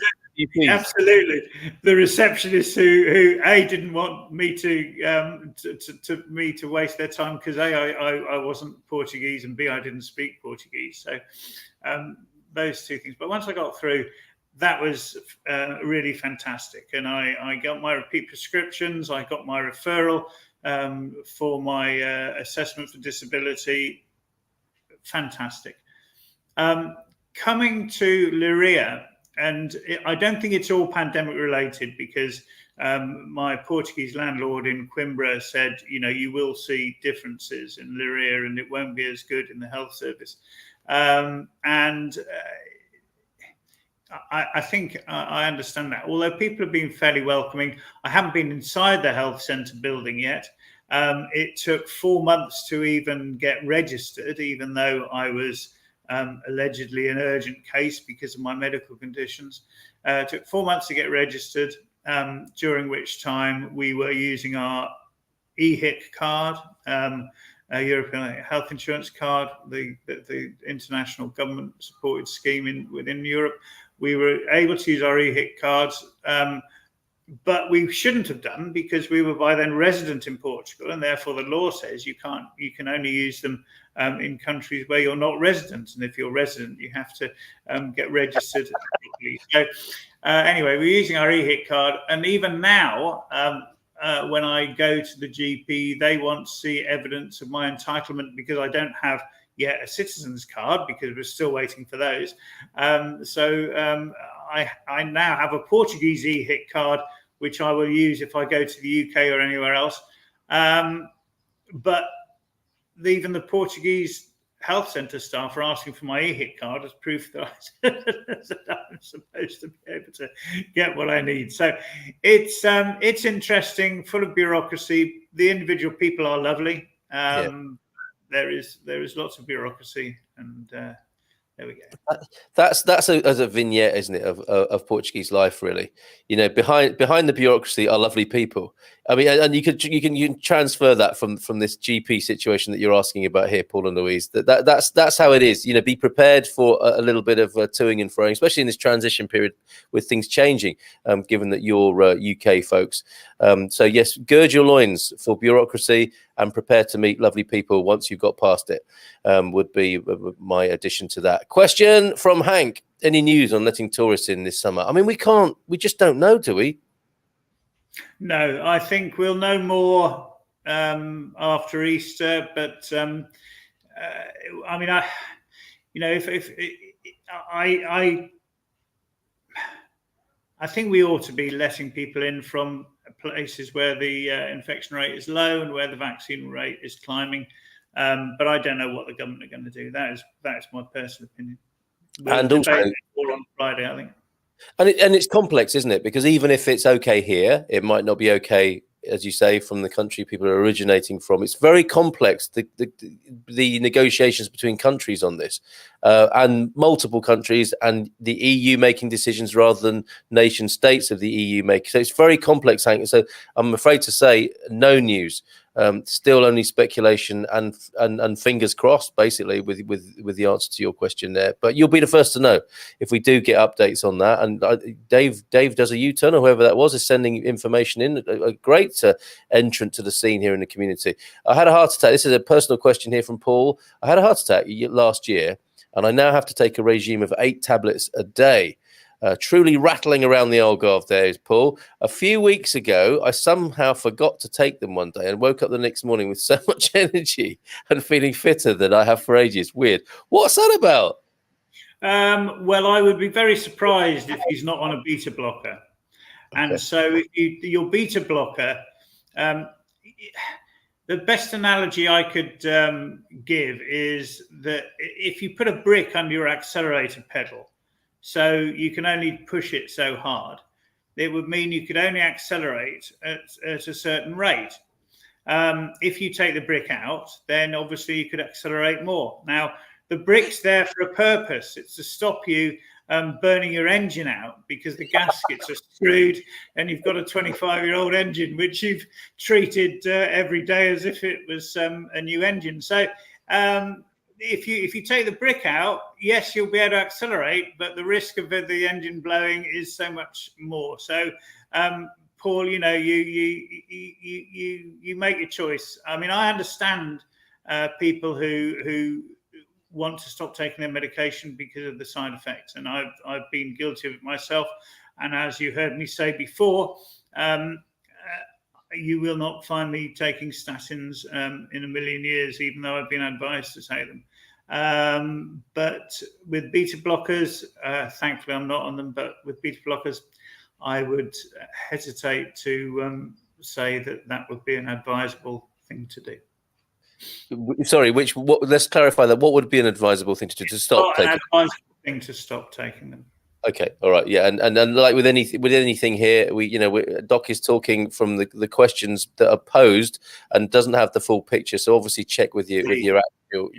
C: Absolutely. The receptionist who A, didn't want me to waste their time, because A, I wasn't Portuguese, and B, I didn't speak Portuguese. So those two things. But once I got through, that was really fantastic. And I got my repeat prescriptions. I got my referral for my assessment for disability. Fantastic. Coming to Leiria, and I don't think it's all pandemic related, because my Portuguese landlord in Coimbra said, you will see differences in Leiria, and it won't be as good in the health service. I think I understand that. Although people have been fairly welcoming, I haven't been inside the health centre building yet. It took 4 months to even get registered, even though I was allegedly an urgent case because of my medical conditions. It took 4 months to get registered, during which time we were using our EHIC card, a European health insurance card, the international government supported scheme within Europe. We were able to use our EHIC cards, but we shouldn't have done, because we were by then resident in Portugal, and therefore the law says you can only use them in countries where you're not resident, and if you're resident, you have to get registered. So anyway, we're using our EHIC card, and even now, when I go to the GP, they want to see evidence of my entitlement, because I don't have yet a citizen's card, because we're still waiting for those. So I now have a Portuguese EHIC card, which I will use if I go to the UK or anywhere else. But even the Portuguese health centre staff are asking for my EHIC card as proof that I'm supposed to be able to get what I need. So it's interesting, full of bureaucracy. The individual people are lovely. There is lots of bureaucracy, and there we go.
A: That's as a vignette, isn't it, of Portuguese life, really? Behind the bureaucracy are lovely people. I mean, and you can transfer that from this GP situation that you're asking about here, Paul and Louise. That's how it is. Be prepared for a little bit of toing and froing, especially in this transition period with things changing. Given that you're UK folks, so yes, gird your loins for bureaucracy and prepare to meet lovely people once you've got past it. Would be my addition to that. Question from Hank: any news on letting tourists in this summer? I mean, we just don't know, do we?
C: No, I think we'll know more after Easter. But I mean, I think we ought to be letting people in from places where the infection rate is low and where the vaccine rate is climbing. But I don't know what the government are going to do. That is my personal opinion. We'll
A: And also,
C: debate more on Friday, I think.
A: And it's complex, isn't it? Because even if it's okay here, it might not be okay, as you say, from the country people are originating from. It's very complex, the negotiations between countries on this, and multiple countries, and the EU making decisions rather than nation states of the EU making. So it's very complex. So I'm afraid to say, no news. Still only speculation and fingers crossed, basically, with the answer to your question there. But you'll be the first to know if we do get updates on that. And Dave does a U-turn, or whoever that was, is sending information in. A great entrant to the scene here in the community. I had a heart attack. This is a personal question here from Paul. I had a heart attack last year, and I now have to take a regime of 8 tablets a day. Truly rattling around the Algarve there is Paul. A few weeks ago, I somehow forgot to take them one day and woke up the next morning with so much energy and feeling fitter than I have for ages. Weird. What's that about?
C: Well, I would be very surprised if he's not on a beta blocker. Okay. And so your beta blocker, the best analogy I could give is that if you put a brick under your accelerator pedal, so you can only push it so hard, it would mean you could only accelerate at a certain rate. If you take the brick out, then obviously you could accelerate more. Now, the brick's there for a purpose. It's to stop you burning your engine out, because the gaskets are screwed and you've got a 25-year-old engine which you've treated every day as if it was a new engine. So if you take the brick out, yes, you'll be able to accelerate, but the risk of the engine blowing is so much more. So, Paul, you make your choice. I mean, I understand people who want to stop taking their medication because of the side effects, and I've been guilty of it myself. And as you heard me say before, you will not find me taking statins in a million years, even though I've been advised to take them. But with beta blockers, thankfully I'm not on them, but with beta blockers, I would hesitate to say that would be an advisable thing to do.
A: Sorry, let's clarify that. What would be an advisable thing to do to stop taking?
C: An advisable thing to stop taking them.
A: Okay, all right, yeah, and like with anything here, Doc is talking from the questions that are posed and doesn't have the full picture. So obviously check with your actual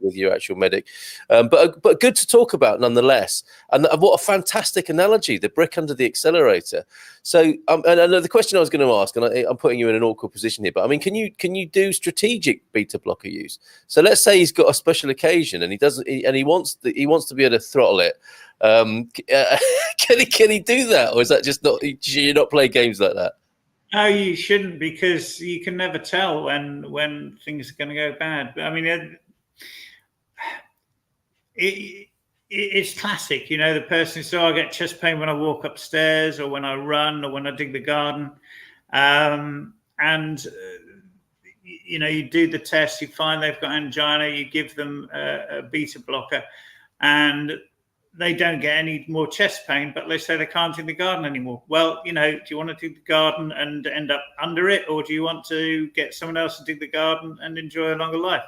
A: with your actual medic. But good to talk about nonetheless. And what a fantastic analogy, the brick under the accelerator. So and the question I was going to ask, and I'm putting you in an awkward position here, but I mean, can you do strategic beta blocker use? So let's say he's got a special occasion and he wants to be able to throttle it. Can he do that, or is that just not? Should you not play games like that?
C: No, you shouldn't, because you can never tell when things are going to go bad. I mean, it's classic, the person says, I get chest pain when I walk upstairs, or when I run, or when I dig the garden, and you do the test, you find they've got angina, you give them a beta blocker, and they don't get any more chest pain, but they say they can't do the garden anymore. Well, do you want to do the garden and end up under it, or do you want to get someone else to do the garden and enjoy a longer life?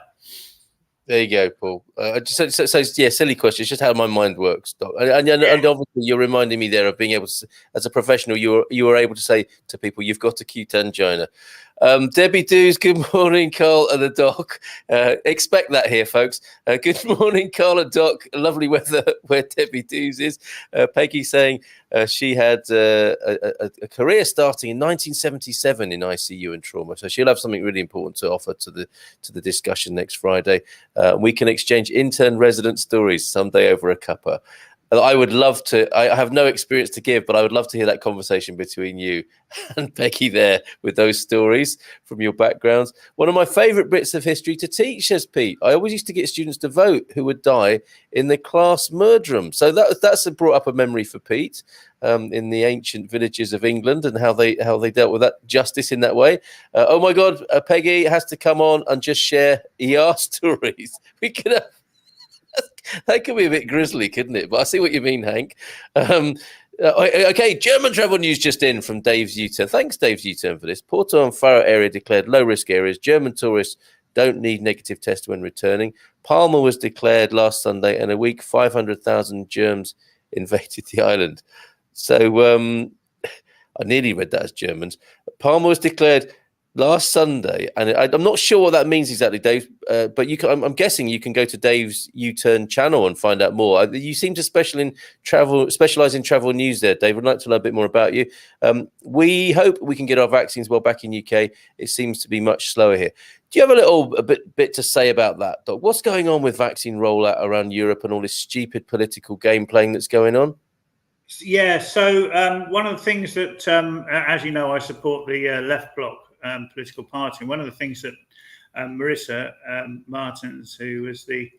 A: There you go, Paul. So yeah, silly question. It's just how my mind works, Doc. And obviously you're reminding me there of being able to, as a professional, you were able to say to people, you've got acute angina. Debbie Dews, good morning, Carl and the Doc. Expect that here, folks. Good morning, Carl and Doc. Lovely weather where Debbie Dews is. Peggy saying she had a career starting in 1977 in ICU and trauma, so she'll have something really important to offer to the discussion next Friday. We can exchange intern resident stories someday over a cuppa. I would love to. I have no experience to give, but I would love to hear that conversation between you and Becky there with those stories from your backgrounds. One of my favourite bits of history to teach, says Pete. I always used to get students to vote who would die in the class murderum. So that's brought up a memory for Pete in the ancient villages of England and how they dealt with that justice in that way. Oh my God, Peggy has to come on and just share ER stories. We could have. That could be a bit grisly, couldn't it? But I see what you mean, Hank. Okay, German travel news just in from Dave's U-turn. Thanks, Dave's U-turn, for this. Porto and Faro area declared low-risk areas. German tourists don't need negative test when returning. Palma was declared last Sunday, and a week 500,000 germs invaded the island. So I nearly read that as Germans. Palma was declared last Sunday, and I'm not sure what that means exactly, Dave. But you can, I'm guessing you can go to Dave's U-turn channel and find out more. You seem to specialize in travel news there, Dave. I'd like to learn a bit more about you. We hope we can get our vaccines well back in UK. It seems to be much slower here. Do you have a bit to say about that, Doc? What's going on with vaccine rollout around Europe and all this stupid political game playing that's going on?
C: Yeah, so one of the things that, as you know, I support the Left Bloc political party. And one of the things that Marissa Martins, who was the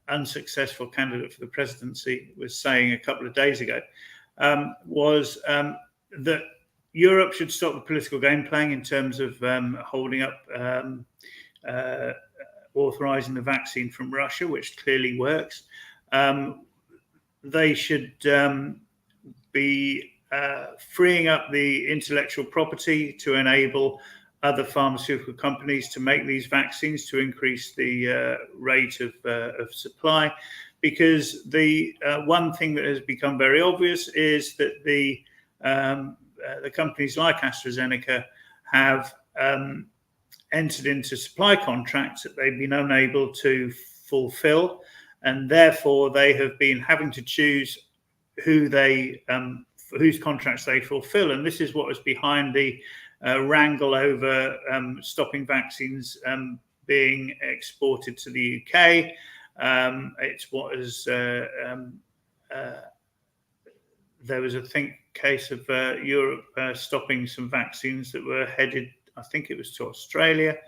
C: unsuccessful candidate for the presidency, was saying a couple of days ago, was that Europe should stop the political game playing in terms of holding up, authorizing the vaccine from Russia, which clearly works. They should be freeing up the intellectual property to enable other pharmaceutical companies to make these vaccines, to increase the rate of supply. Because the one thing that has become very obvious is that the companies like AstraZeneca have entered into supply contracts that they've been unable to fulfill, and therefore they have been having to choose who they whose contracts they fulfill. And this is what was behind the wrangle over stopping vaccines being exported to the UK. It's what is there was a case of Europe stopping some vaccines that were headed, I think it was to Australia.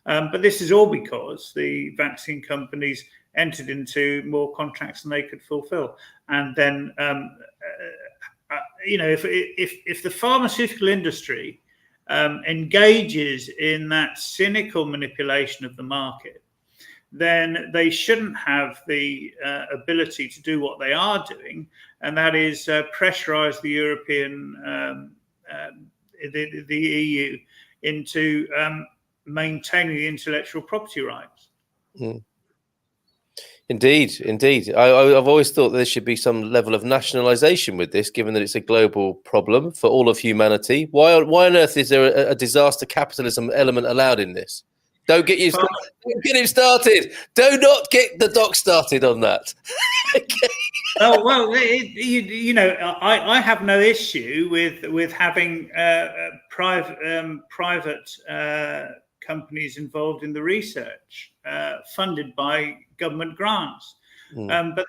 C: But this is all because the vaccine companies entered into more contracts than they could fulfill. And then, if the pharmaceutical industry engages in that cynical manipulation of the market, then they shouldn't have the ability to do what they are doing, and that is pressurize the European, the EU into maintaining the intellectual property rights.
A: Mm. Indeed. I've always thought there should be some level of nationalisation with this, given that it's a global problem for all of humanity. Why on earth is there a disaster capitalism element allowed in this? Don't get him started. Do not get the doc started on that. Okay.
C: Oh well, I have no issue with having private companies involved in the research, funded by government grants. But the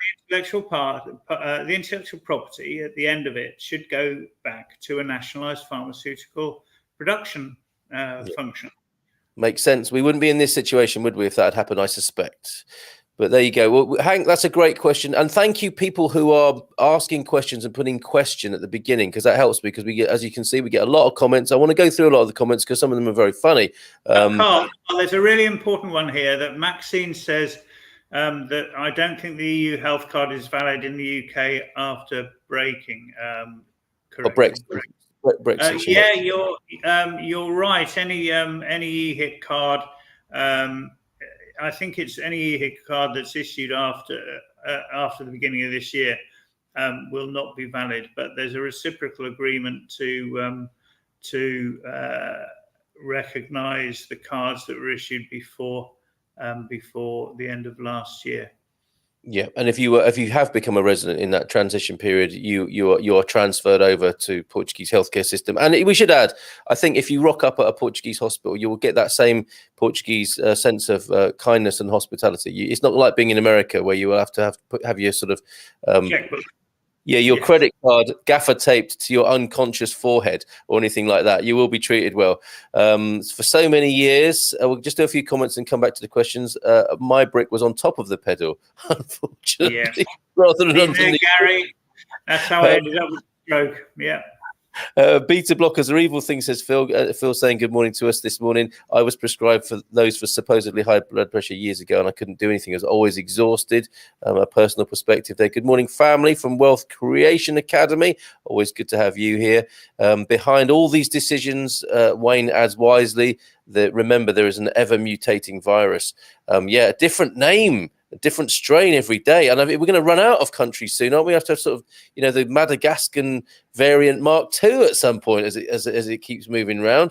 C: intellectual property at the end of it should go back to a nationalised pharmaceutical production function.
A: Makes sense. We wouldn't be in this situation, would we, if that had happened, I suspect. But there you go. Well, Hank, that's a great question. And thank you, people who are asking questions and putting question at the beginning, because that helps me, because we get, as you can see, we get a lot of comments. I want to go through a lot of the comments because some of them are very funny.
C: Carl, there's a really important one here that Maxine says that I don't think the EU health card is valid in the UK after breaking.
A: Brexit.
C: Yeah, you're right. Any EHIC card, I think it's any EHIC card that's issued after the beginning of this year will not be valid. But there's a reciprocal agreement to recognise the cards that were issued before the end of last year.
A: Yeah, and if you have become a resident in that transition period, you are transferred over to Portuguese healthcare system. And we should add, I think if you rock up at a Portuguese hospital, you will get that same Portuguese sense of kindness and hospitality. It's not like being in America where you will have to have your sort of
C: checkbook.
A: Yeah, your credit card gaffer taped to your unconscious forehead or anything like that. You will be treated well. For so many years, we'll just do a few comments and come back to the questions. My brick was on top of the pedal, unfortunately.
C: Yeah.
A: Rather than
C: Gary, that's how I ended up with a stroke. Yeah.
A: Beta blockers are evil things, says Phil. Phil saying good morning to us this morning. I was prescribed for those for supposedly high blood pressure years ago, and I couldn't do anything. I was always exhausted. A personal perspective there. Good morning, family from Wealth Creation Academy. Always good to have you here. Behind all these decisions, Wayne adds wisely that remember there is an ever mutating virus. A different name, a different strain every day. And we're going to run out of countries soon, aren't we? Have to have sort of, the Madagascan variant Mark II at some point as it keeps moving around.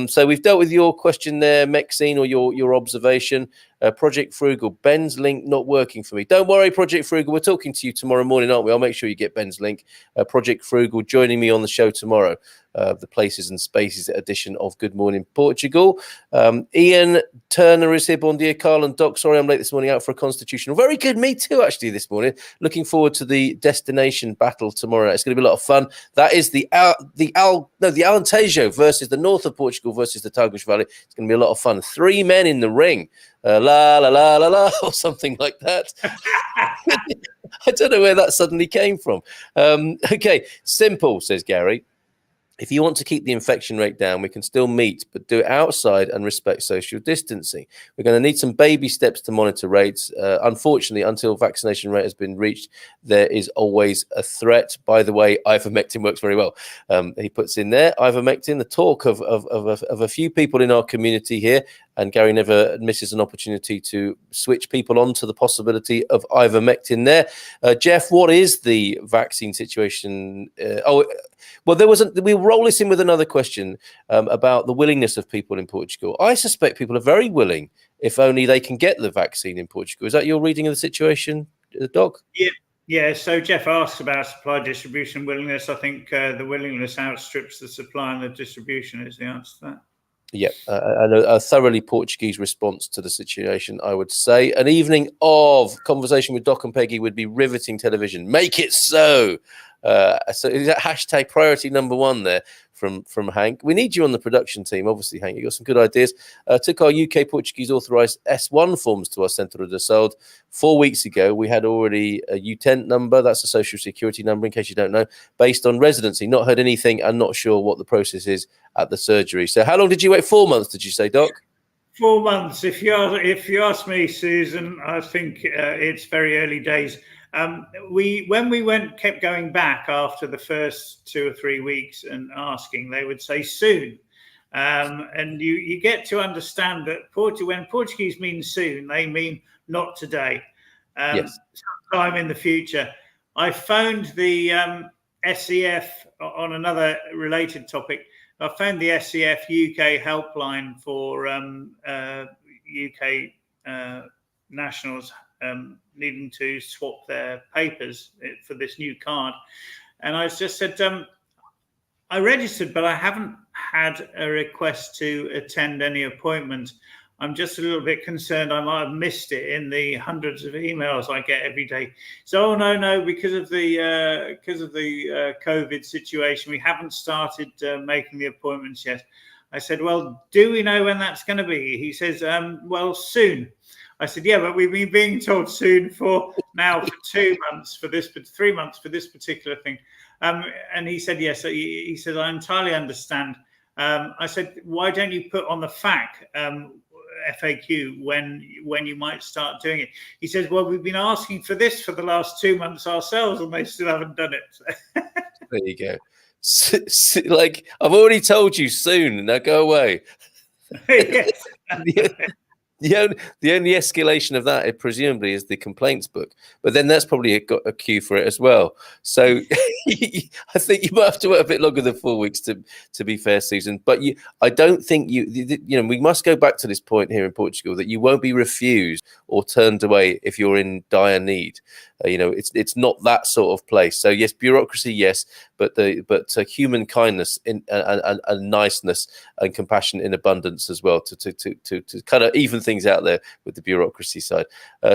A: So we've dealt with your question there, Maxine, or your observation. Project Frugal, Ben's link not working for me. Don't worry, Project Frugal. We're talking to you tomorrow morning, aren't we? I'll make sure you get Ben's link. Project Frugal joining me on the show tomorrow. The Places and Spaces edition of Good Morning Portugal. Ian Turner is here. Bon dia, Carl and Doc. Sorry I'm late this morning, out for a constitutional. Very good, me too, actually, this morning. Looking forward to the destination battle tomorrow. It's going to be a lot of fun. That is the Alentejo versus the north of Portugal versus the Tagus Valley. It's going to be a lot of fun. 3 men in the ring. La la la la la, or something like that. I don't know where that suddenly came from. Okay, simple, says Gary. If you want to keep the infection rate down, we can still meet, but do it outside and respect social distancing. We're going to need some baby steps to monitor rates. Unfortunately, until vaccination rate has been reached, there is always a threat. By the way, ivermectin works very well. He puts in there, ivermectin, the talk of a few people in our community here, and Gary never misses an opportunity to switch people on to the possibility of ivermectin there. Jeff, what is the vaccine situation? We'll roll this in with another question about the willingness of people in Portugal. I suspect people are very willing if only they can get the vaccine in Portugal. Is that your reading of the situation, Doc?
C: Yeah. So Jeff asked about supply distribution willingness. I think the willingness outstrips the supply, and the distribution is the answer to that.
A: Yeah, a thoroughly Portuguese response to the situation, I would say. An evening of conversation with Doc and Peggy would be riveting television. Make it so. So is that hashtag priority number 1 there from Hank? We need you on the production team, obviously, Hank. You got some good ideas. Took our UK Portuguese authorised S1 forms to our Centro de Saúde 4 weeks ago. We had already a U10 number. That's a social security number, in case you don't know, based on residency. Not heard anything and not sure what the process is at the surgery. So how long did you wait? 4 months, did you say, Doc?
C: 4 months. If you ask me, Susan, I think it's very early days. When we kept going back after the first 2 or 3 weeks and asking, they would say soon. And you get to understand that when Portuguese means soon, they mean not today,
A: Yes.
C: sometime in the future. I phoned the SEF on another related topic. I found the SEF UK helpline for UK nationals needing to swap their papers for this new card. And I just said, I registered, but I haven't had a request to attend any appointment. I'm just a little bit concerned I might have missed it in the hundreds of emails I get every day. So, no, because of the COVID situation, we haven't started making the appointments yet. I said, well, do we know when that's going to be? He says, well, soon. I said, yeah, but we've been being told soon for 2 months, for 3 months for this particular thing. And he said, yes. He said, I entirely understand. I said, why don't you put on the FAQ when you might start doing it? He says, well, we've been asking for this for the last 2 months ourselves, and they still haven't done it.
A: There you go. Like, I've already told you soon. Now go away.
C: Yes.
A: The only escalation of that, presumably, is the complaints book. But then that's probably got a queue for it as well. So I think you might have to wait a bit longer than 4 weeks to be fair, Susan. But I don't think we must go back to this point here in Portugal that you won't be refused or turned away if you're in dire need. It's not that sort of place. So yes, bureaucracy, yes, but human kindness and niceness and compassion in abundance as well to kind of even things things out there with the bureaucracy side.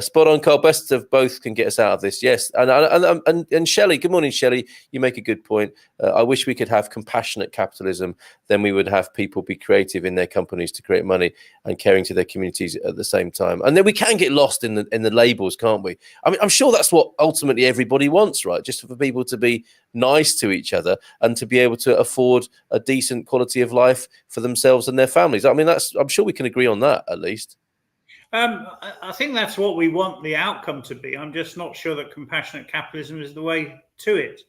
A: Spot on, Carl. Best of both can get us out of this. Yes, and Shelley. Good morning, Shelley. You make a good point. I wish we could have compassionate capitalism. Then we would have people be creative in their companies to create money and caring to their communities at the same time. And then we can get lost in the labels, can't we? I mean, I'm sure that's what ultimately everybody wants, right? Just for people to be nice to each other and to be able to afford a decent quality of life for themselves and their families. I mean, I'm sure we can agree on that at least.
C: I think that's what we want the outcome to be. I'm just not sure that compassionate capitalism is the way to it.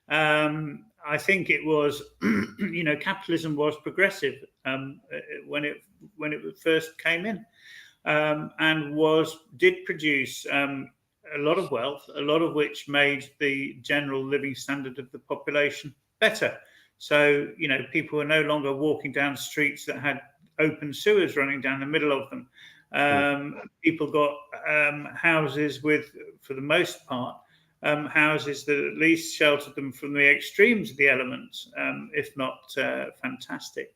C: I think it was, capitalism was progressive when it first came in, and did produce a lot of wealth, a lot of which made the general living standard of the population better. So, people were no longer walking down streets that had open sewers running down the middle of them. People got houses with, for the most part, houses that at least sheltered them from the extremes of the elements, if not fantastic.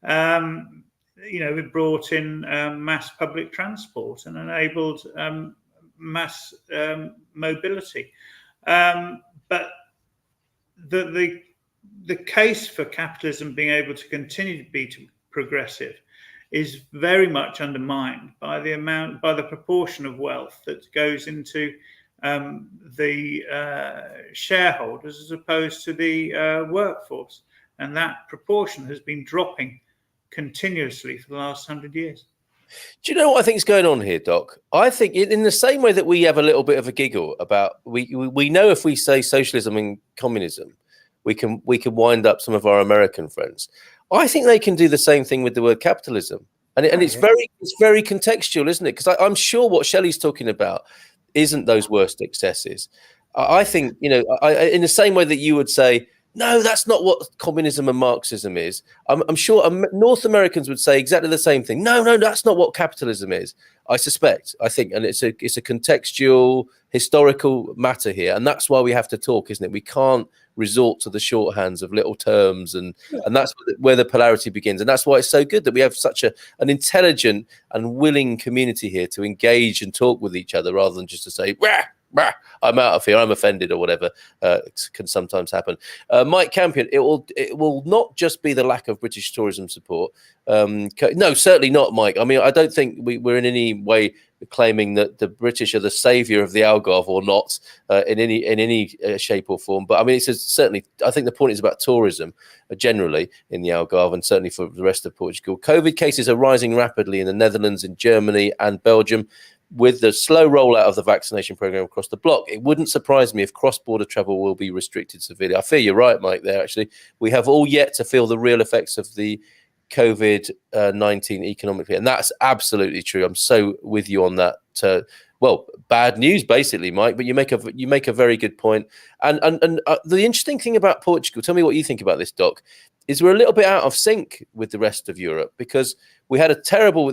C: It brought in mass public transport and enabled mass mobility. But the case for capitalism being able to continue to be progressive is very much undermined by the proportion of wealth that goes into the shareholders as opposed to the workforce, and that proportion has been dropping continuously for the last 100 years.
A: Do you know what I think is going on here, Doc? I think in the same way that we have a little bit of a giggle about we know if we say socialism and communism, we can wind up some of our American friends. I think they can do the same thing with the word capitalism, and it's very contextual, isn't it? Because I'm sure what Shelley's talking about isn't those worst excesses. I think in the same way that you would say, no, that's not what communism and Marxism is. I'm sure North Americans would say exactly the same thing. No, that's not what capitalism is. I think, and it's a contextual, historical matter here, and that's why we have to talk, isn't it? We can't resort to the shorthands of little terms, and that's where the polarity begins. And that's why it's so good that we have such an intelligent and willing community here to engage and talk with each other, rather than just to say, "Rah, rah, I'm out of here, I'm offended," or whatever can sometimes happen. Mike Campion, it will not just be the lack of British tourism support. No, certainly not, Mike. I mean, I don't think we're in any way claiming that the British are the saviour of the Algarve, or not in any shape or form. But I mean, certainly, I think the point is about tourism generally in the Algarve, and certainly for the rest of Portugal. COVID cases are rising rapidly in the Netherlands, in Germany and Belgium. With the slow rollout of the vaccination program across the bloc, it wouldn't surprise me if cross-border travel will be restricted severely. I fear you're right, Mike, there, actually. We have all yet to feel the real effects of the COVID-19 economically, and that's absolutely true. I'm so with you on that. Bad news, basically, Mike, but you make a very good point. And the interesting thing about Portugal, tell me what you think about this, Doc, is we're a little bit out of sync with the rest of Europe, because we had a terrible,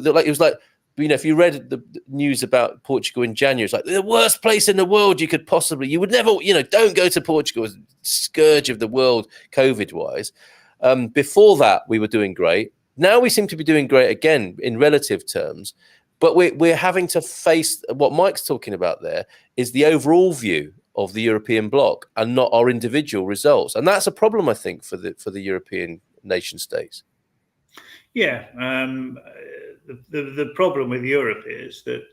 A: if you read the news about Portugal in January, it's like the worst place in the world you would never, don't go to Portugal, it's a scourge of the world, COVID-wise. Before that, we were doing great. Now we seem to be doing great again in relative terms, but we're having to face what Mike's talking about there is the overall view of the European bloc and not our individual results. And that's a problem, I think, for the European nation states.
C: Yeah. The problem with Europe is that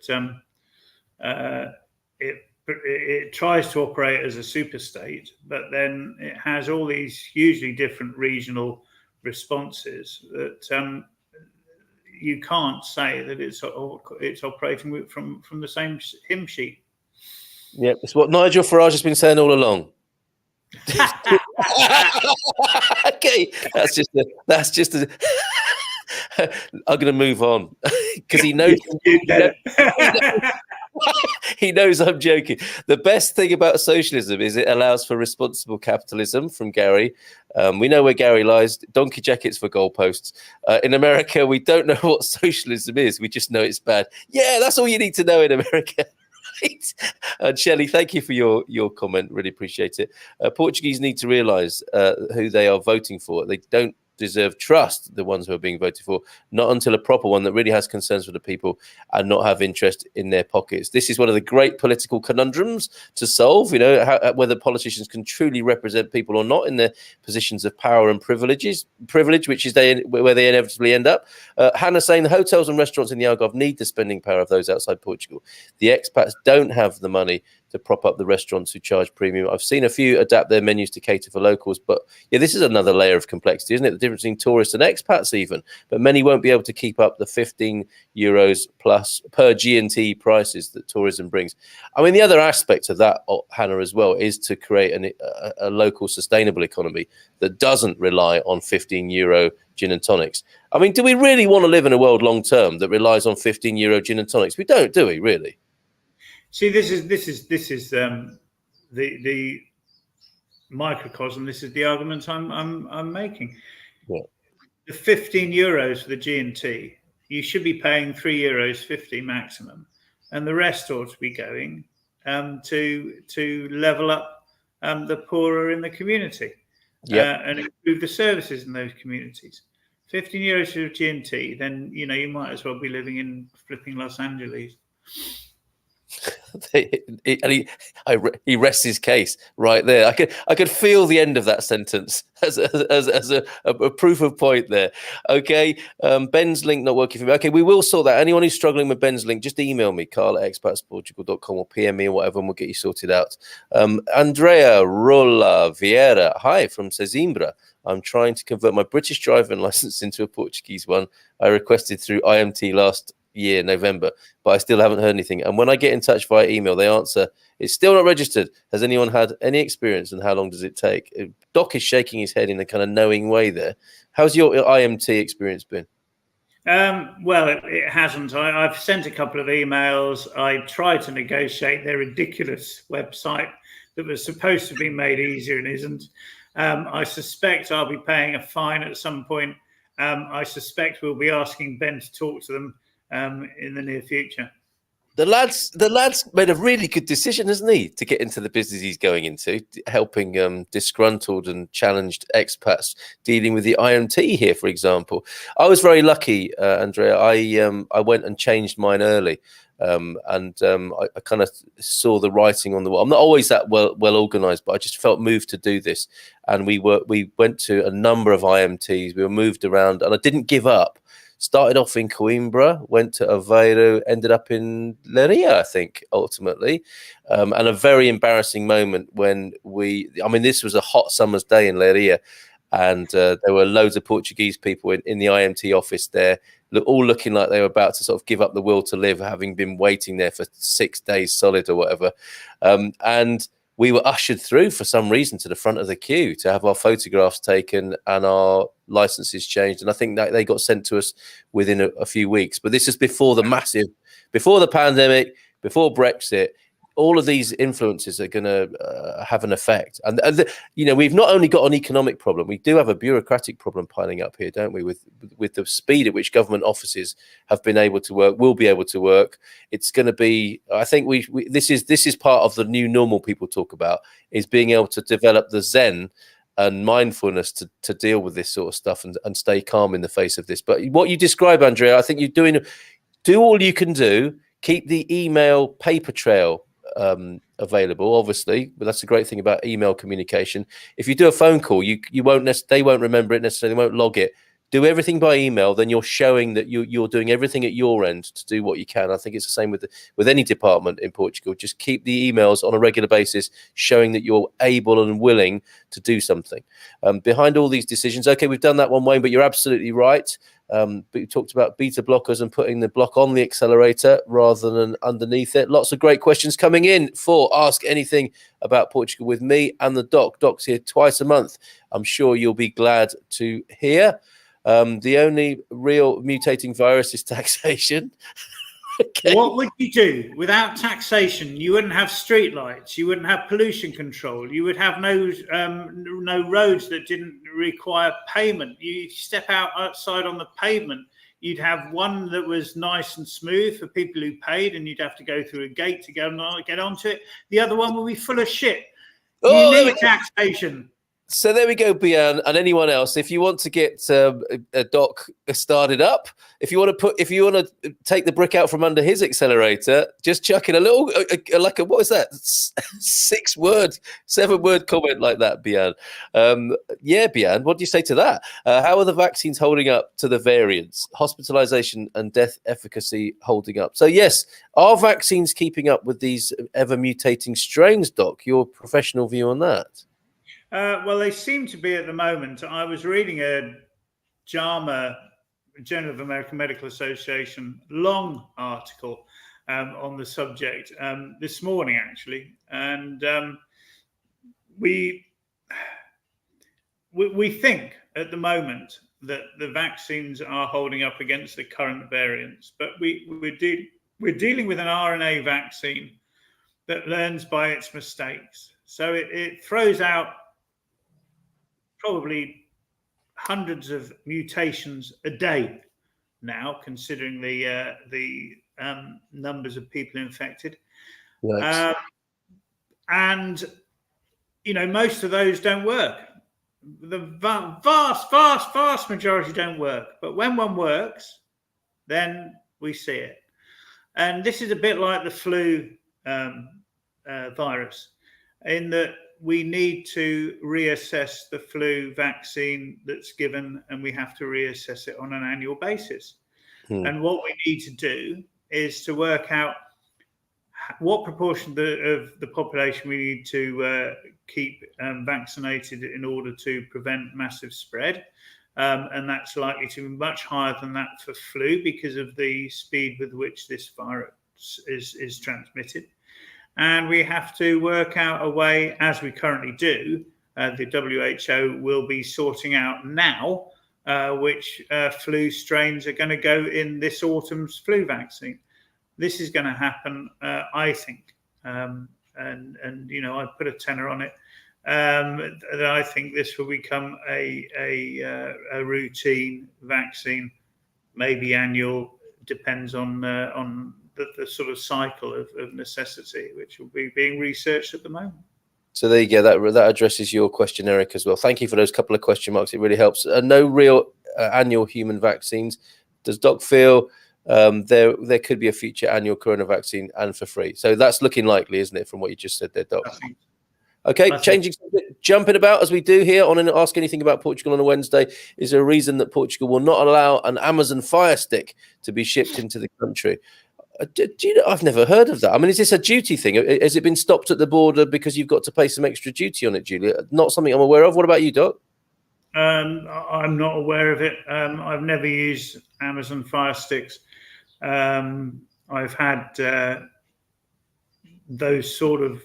C: it tries to operate as a super state, but then it has all these hugely different regional responses that you can't say that it's operating from the same hymn sheet.
A: Yeah, it's what Nigel Farage has been saying all along. Okay, that's just a I'm going to move on because he knows. He knows I'm joking. The best thing about socialism is it allows for responsible capitalism. From Gary, we know where Gary lies. Donkey jackets for goalposts. In America, we don't know what socialism is. We just know it's bad. Yeah, that's all you need to know in America. Right? And Shelley, thank you for your comment. Really appreciate it. Portuguese need to realise who they are voting for. They don't deserve trust, the ones who are being voted for, not until a proper one that really has concerns for the people and not have interest in their pockets. This is one of the great political conundrums to solve, whether politicians can truly represent people or not in their positions of power and privilege, which is where they inevitably end up. Hannah saying the hotels and restaurants in the Algarve need the spending power of those outside Portugal. The expats don't have the money to prop up the restaurants who charge premium. I've seen a few adapt their menus to cater for locals, but yeah, this is another layer of complexity, isn't it? The difference between tourists and expats even, but many won't be able to keep up the €15 plus per G&T prices that tourism brings. I mean, the other aspect of that, Hannah, as well, is to create a local sustainable economy that doesn't rely on €15 gin and tonics. I mean, do we really want to live in a world long term that relies on €15 gin and tonics? We don't, do we, really?
C: See, this is the microcosm. This is the argument I'm making.
A: Yeah.
C: The €15 for the G&T, you should be paying €3.50 maximum, and the rest ought to be going to level up the poorer in the community, and improve the services in those communities. €15 for G&T, then you might as well be living in flipping Los Angeles.
A: He rests his case right there. I could feel the end of that sentence as a proof of point there. Okay, Ben's link not working for me. Okay, we will sort that. Anyone who's struggling with Ben's link, just email me, carl@expatsportugal.com, or PM me or whatever, and we'll get you sorted out. Andrea Rolla Vieira, hi from Sesimbra. I'm trying to convert my British driving license into a Portuguese one. I requested through IMT last year, November, but I still haven't heard anything. And when I get in touch via email, they answer, it's still not registered. Has anyone had any experience, and how long does it take? Doc is shaking his head in a kind of knowing way there. How's your IMT experience been?
C: Well, it hasn't. I've sent a couple of emails. I tried to negotiate their ridiculous website that was supposed to be made easier and isn't. I suspect I'll be paying a fine at some point. I suspect we'll be asking Ben to talk to them in the near future.
A: The lad's made a really good decision, hasn't he, to get into the business he's going into, helping disgruntled and challenged expats dealing with the IMT here, for example. I was very lucky, Andrea. I went and changed mine early, and I kind of saw the writing on the wall. I'm not always that well organized, but I just felt moved to do this. And we went to a number of IMTs. We were moved around, and I didn't give up. Started off in Coimbra, went to Aveiro, ended up in Leiria, I think, ultimately. And a very embarrassing moment when this was a hot summer's day in Leiria, and there were loads of Portuguese people in the IMT office there, all looking like they were about to sort of give up the will to live, having been waiting there for 6 days solid or whatever. And we were ushered through for some reason to the front of the queue to have our photographs taken and our licenses changed. And I think that they got sent to us within a few weeks. But this is before the pandemic, before Brexit. All of these influences are going to have an effect. And we've not only got an economic problem, we do have a bureaucratic problem piling up here, don't we? With the speed at which government offices have been able to work, will be able to work. It's going to be, I think this is part of the new normal people talk about, is being able to develop the Zen and mindfulness to deal with this sort of stuff and stay calm in the face of this. But what you describe, Andrea, I think you're do all you can do. Keep the email paper trail available, obviously, but that's the great thing about email communication. If you do a phone call, they won't remember it necessarily, they won't log it. Do everything by email, then you're showing that you're doing everything at your end to do what you can. I think it's the same with any department in Portugal. Just keep the emails on a regular basis, showing that you're able and willing to do something. Behind all these decisions, okay, we've done that one way, but you're absolutely right. But you talked about beta blockers and putting the block on the accelerator rather than underneath it. Lots of great questions coming in for Ask Anything About Portugal with me and the Doc. Doc's here twice a month. I'm sure you'll be glad to hear. The only real mutating virus is taxation. Okay.
C: What would you do without taxation? You wouldn't have street lights. You wouldn't have pollution control. You would have no roads that didn't require payment. You step outside on the pavement. You'd have one that was nice and smooth for people who paid, and you'd have to go through a gate to get onto it. The other one would be full of shit. You need taxation.
A: So there we go, Bian, and anyone else. If you want to get a doc started up, if you want to take the brick out from under his accelerator, just chuck in a little, what is that? 7-word comment like that, Bian. Yeah, Bian, what do you say to that? How are the vaccines holding up to the variants? Hospitalization and death efficacy holding up? So yes, are vaccines keeping up with these ever mutating strains, Doc? Your professional view on that?
C: Well, they seem to be at the moment. I was reading a JAMA, Journal of American Medical Association, long article on the subject this morning, actually, and we think at the moment that the vaccines are holding up against the current variants, but we're dealing with an RNA vaccine that learns by its mistakes. So it throws out probably hundreds of mutations a day now, considering the numbers of people infected. And, you know, most of those don't work. The vast majority don't work. But when one works, then we see it. And this is a bit like the flu virus, in that we need to reassess the flu vaccine that's given, and we have to reassess it on an annual basis. And what we need to do is to work out what proportion of the population we need to keep vaccinated in order to prevent massive spread. And that's likely to be much higher than that for flu because of the speed with which this virus is transmitted. And we have to work out a way, as we currently do, the WHO will be sorting out now which flu strains are going to go in this autumn's flu vaccine. This is going to happen, I think, and you know, I put a tenner on it, that I think this will become a routine vaccine, maybe annual, depends on the sort of cycle of necessity, which will be being researched at the moment.
A: So there you go. That addresses your question, Eric, as well. Thank you for those couple of question marks. It really helps. No real annual human vaccines. Does Doc feel there could be a future annual corona vaccine and for free? So that's looking likely, isn't it, from what you just said there, Doc? Okay, changing, jumping about as we do here on an Ask Anything About Portugal on a Wednesday. Is there a reason that Portugal will not allow an Amazon Fire Stick to be shipped into the country? Do you know, I've never heard of that. I mean, is this a duty thing? Has it been stopped at the border because you've got to pay some extra duty on it, Julia? Not something I'm aware of. What about you, Doc?
C: I'm not aware of it. I've never used Amazon Fire Sticks. I've had those sort of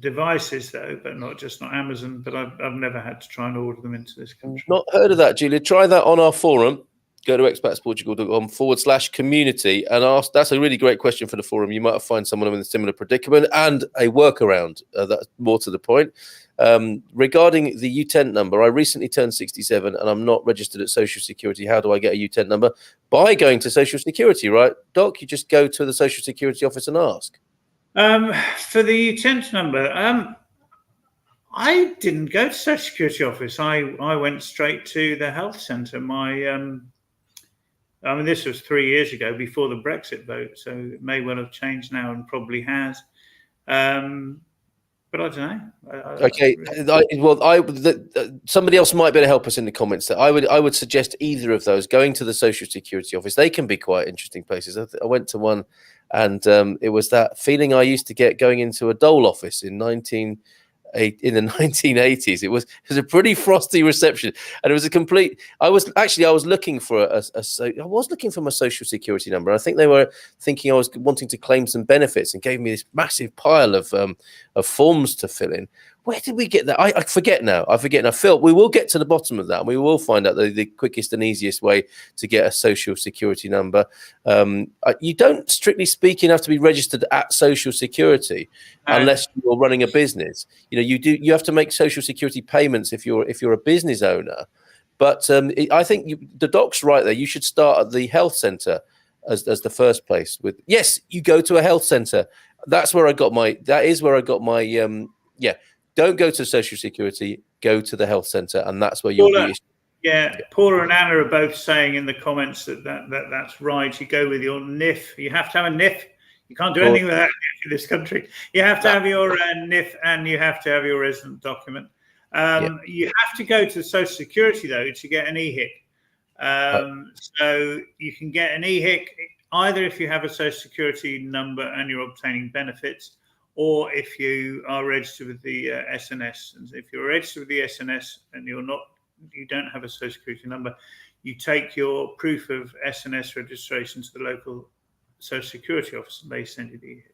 C: devices, though, but not Amazon. But I've never had to try and order them into this country.
A: Not heard of that, Julia. Try that on our forum. Go to expatsportugal.com/community and ask. That's a really great question for the forum. You might find someone in a similar predicament and a workaround. That's more to the point. Regarding the UTENT number, I recently turned 67 and I'm not registered at Social Security. How do I get a UTENT number? By going to Social Security, right, Doc? You just go to the Social Security office and ask.
C: For the UTENT number, I didn't go to Social Security office. I went straight to the health centre. I mean, this was 3 years ago, before the Brexit vote, so it may well have changed now and probably has. But I don't know.
A: Okay. Somebody else might be able to help us in the comments. I would suggest either of those. Going to the Social Security office, they can be quite interesting places. I went to one, and it was that feeling I used to get going into a dole office in the 1980s. It was a pretty frosty reception, and it was a complete. I was looking for my Social Security number. I think they were thinking I was wanting to claim some benefits and gave me this massive pile of forms to fill in. Where did we get that? I forget now. Phil, we will get to the bottom of that. And we will find out the quickest and easiest way to get a Social Security number. You don't, strictly speaking, have to be registered at Social Security unless you're running a business. You know, you have to make Social Security payments if you're a business owner. But I think the Doc's right there. You should start at the health centre as the first place. Yes, you go to a health centre. That is where I got my don't go to Social Security, go to the health centre, and that's where you'll be.
C: Yeah, Paula and Anna are both saying in the comments that's right. You go with your NIF. You have to have a NIF. You can't do anything without NIF in this country. You have to have your NIF, and you have to have your resident document. You have to go to Social Security, though, to get an EHIC. So you can get an EHIC either if you have a Social Security number and you're obtaining benefits, or if you are registered with the SNS. And if you're registered with the SNS and you don't have a Social Security number, you take your proof of SNS registration to the local Social Security office, and they send you the EHIC.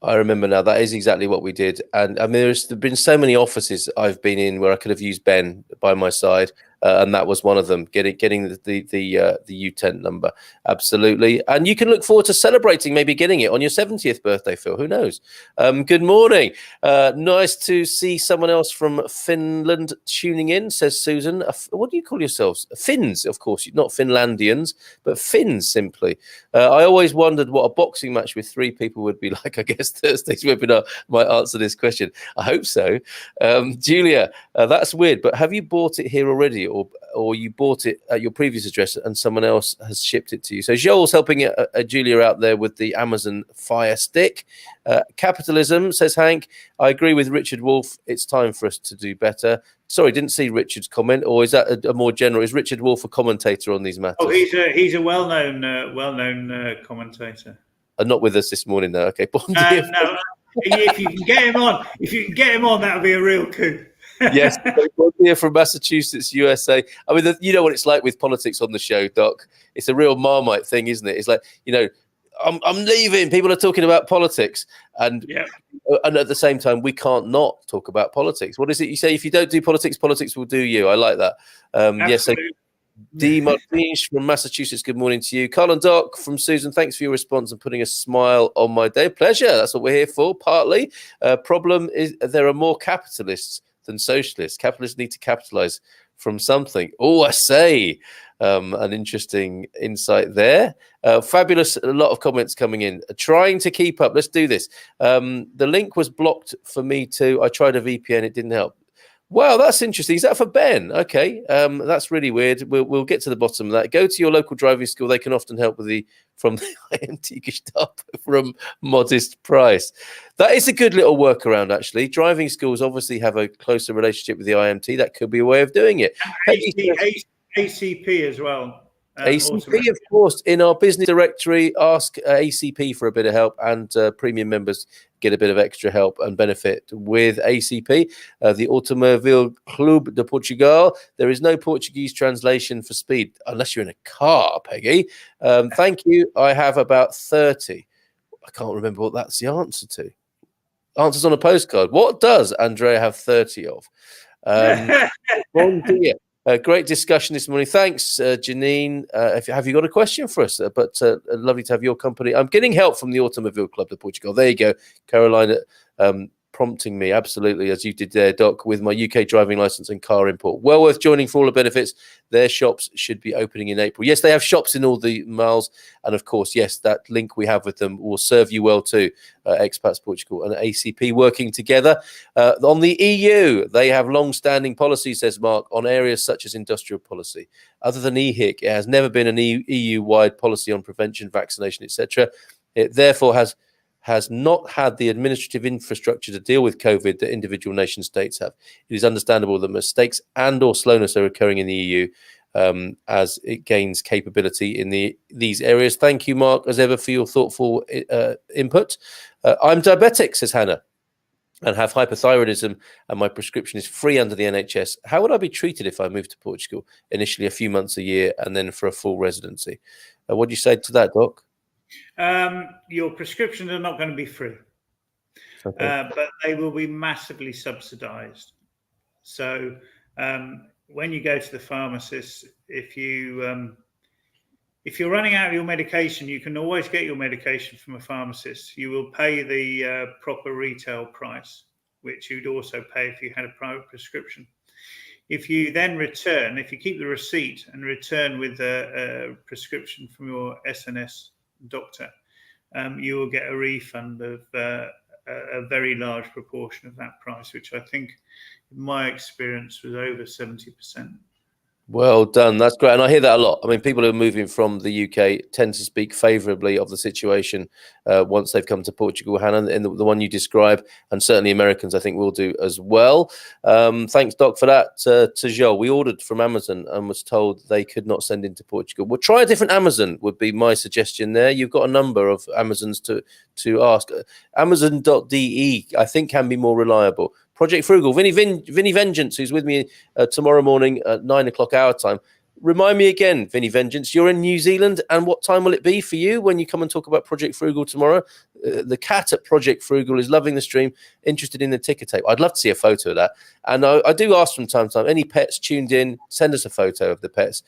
A: I remember now. That is exactly what we did. And I mean, there's been so many offices I've been in where I could have used Ben by my side, and that was one of them. Getting the UTENT number, absolutely. And you can look forward to celebrating, maybe getting it on your 70th birthday, Phil. Who knows? Good morning. Nice to see someone else from Finland tuning in. Says Susan. What do you call yourselves? Finns, of course. Not Finlandians, but Finns simply. I always wondered what a boxing match with 3 people would be like. I guess Thursday's webinar might answer this question. I hope so. Julia, that's weird, but have you bought it here already, or you bought it at your previous address and someone else has shipped it to you? So Joel's helping Julia out there with the Amazon Fire Stick. Capitalism, says Hank. I agree with Richard Wolff. It's time for us to do better. Sorry, didn't see Richard's comment, or is that a more general? Is Richard Wolff a commentator on these matters? Oh,
C: he's a well-known commentator.
A: Not with us this morning, though. Okay,
C: no. If you can get him on, that would be a real coup.
A: Yes, here from Massachusetts, USA. I mean, you know what it's like with politics on the show, Doc. It's a real Marmite thing, isn't it? It's like, I'm leaving. People are talking about politics, and at the same time, we can't not talk about politics. What is it you say? If you don't do politics, politics will do you. I like that. Yes. So, D. Martins from Massachusetts, good morning to you. Carl and Doc from Susan, thanks for your response and putting a smile on my day. Pleasure. That's what we're here for, partly. Problem is there are more capitalists than socialists. Capitalists need to capitalize from something. Oh, I say. An interesting insight there. Fabulous. A lot of comments coming in. Trying to keep up. Let's do this. The link was blocked for me too. I tried a VPN. It didn't help. Wow, that's interesting. Is that for Ben? Okay, that's really weird. We'll get to the bottom of that. Go to your local driving school. They can often help with from the IMT Gestapo from modest price. That is a good little workaround, actually. Driving schools obviously have a closer relationship with the IMT. That could be a way of doing it.
C: ACP as well.
A: ACP, of course, in our business directory, ask ACP for a bit of help, and premium members get a bit of extra help and benefit with ACP, the Automobile Club de Portugal. There is no Portuguese translation for speed unless you're in a car, Peggy. Thank you. I have about 30. I can't remember what that's the answer to. Answers on a postcard. What does Andrea have 30 of? Bon dia. Great discussion this morning. Thanks, Janine. Have you got a question for us? But lovely to have your company. I'm getting help from the Automobile Club de Portugal. There you go, Carolina, prompting me, absolutely, as you did there, Doc, with my UK driving license and car import. Well worth joining for all the benefits. Their shops should be opening in April. Yes, they have shops in all the miles. And of course, yes, that link we have with them will serve you well too. Expats Portugal and ACP working together. On the EU, they have long-standing policies, says Mark, on areas such as industrial policy. Other than EHIC, it has never been an EU-wide policy on prevention, vaccination, etc. It therefore has not had the administrative infrastructure to deal with COVID that individual nation states have. It is understandable that mistakes and or slowness are occurring in the EU as it gains capability in these areas. Thank you, Mark, as ever, for your thoughtful input. I'm diabetic, says Hannah, and have hypothyroidism, and my prescription is free under the NHS. How would I be treated if I moved to Portugal? Initially a few months a year and then for a full residency. What do you say to that, Doc?
C: Your prescriptions are not going to be free, okay. But they will be massively subsidized. So when you go to the pharmacist, if you're running out of your medication, you can always get your medication from a pharmacist. You will pay the proper retail price, which you'd also pay if you had a private prescription. If you then return, if you keep the receipt and return with a prescription from your SNS doctor, you will get a refund of a very large proportion of that price, which I think, in my experience, was over 70%.
A: Well done. That's great. And I hear that a lot. I mean, people who are moving from the UK tend to speak favourably of the situation once they've come to Portugal, Hannah, and the one you describe, and certainly Americans, I think, will do as well. Thanks, Doc, for that. To Joel, we ordered from Amazon and was told they could not send into Portugal. Well, try a different Amazon would be my suggestion there. You've got a number of Amazons to ask. Amazon.de, I think, can be more reliable. Project Frugal, Vinny Vengeance, who's with me tomorrow morning at 9 o'clock our time. Remind me again, Vinny Vengeance, you're in New Zealand, and what time will it be for you when you come and talk about Project Frugal tomorrow? The cat at Project Frugal is loving the stream, interested in the ticker tape. I'd love to see a photo of that. And I do ask from time to time, any pets tuned in, send us a photo of the pets.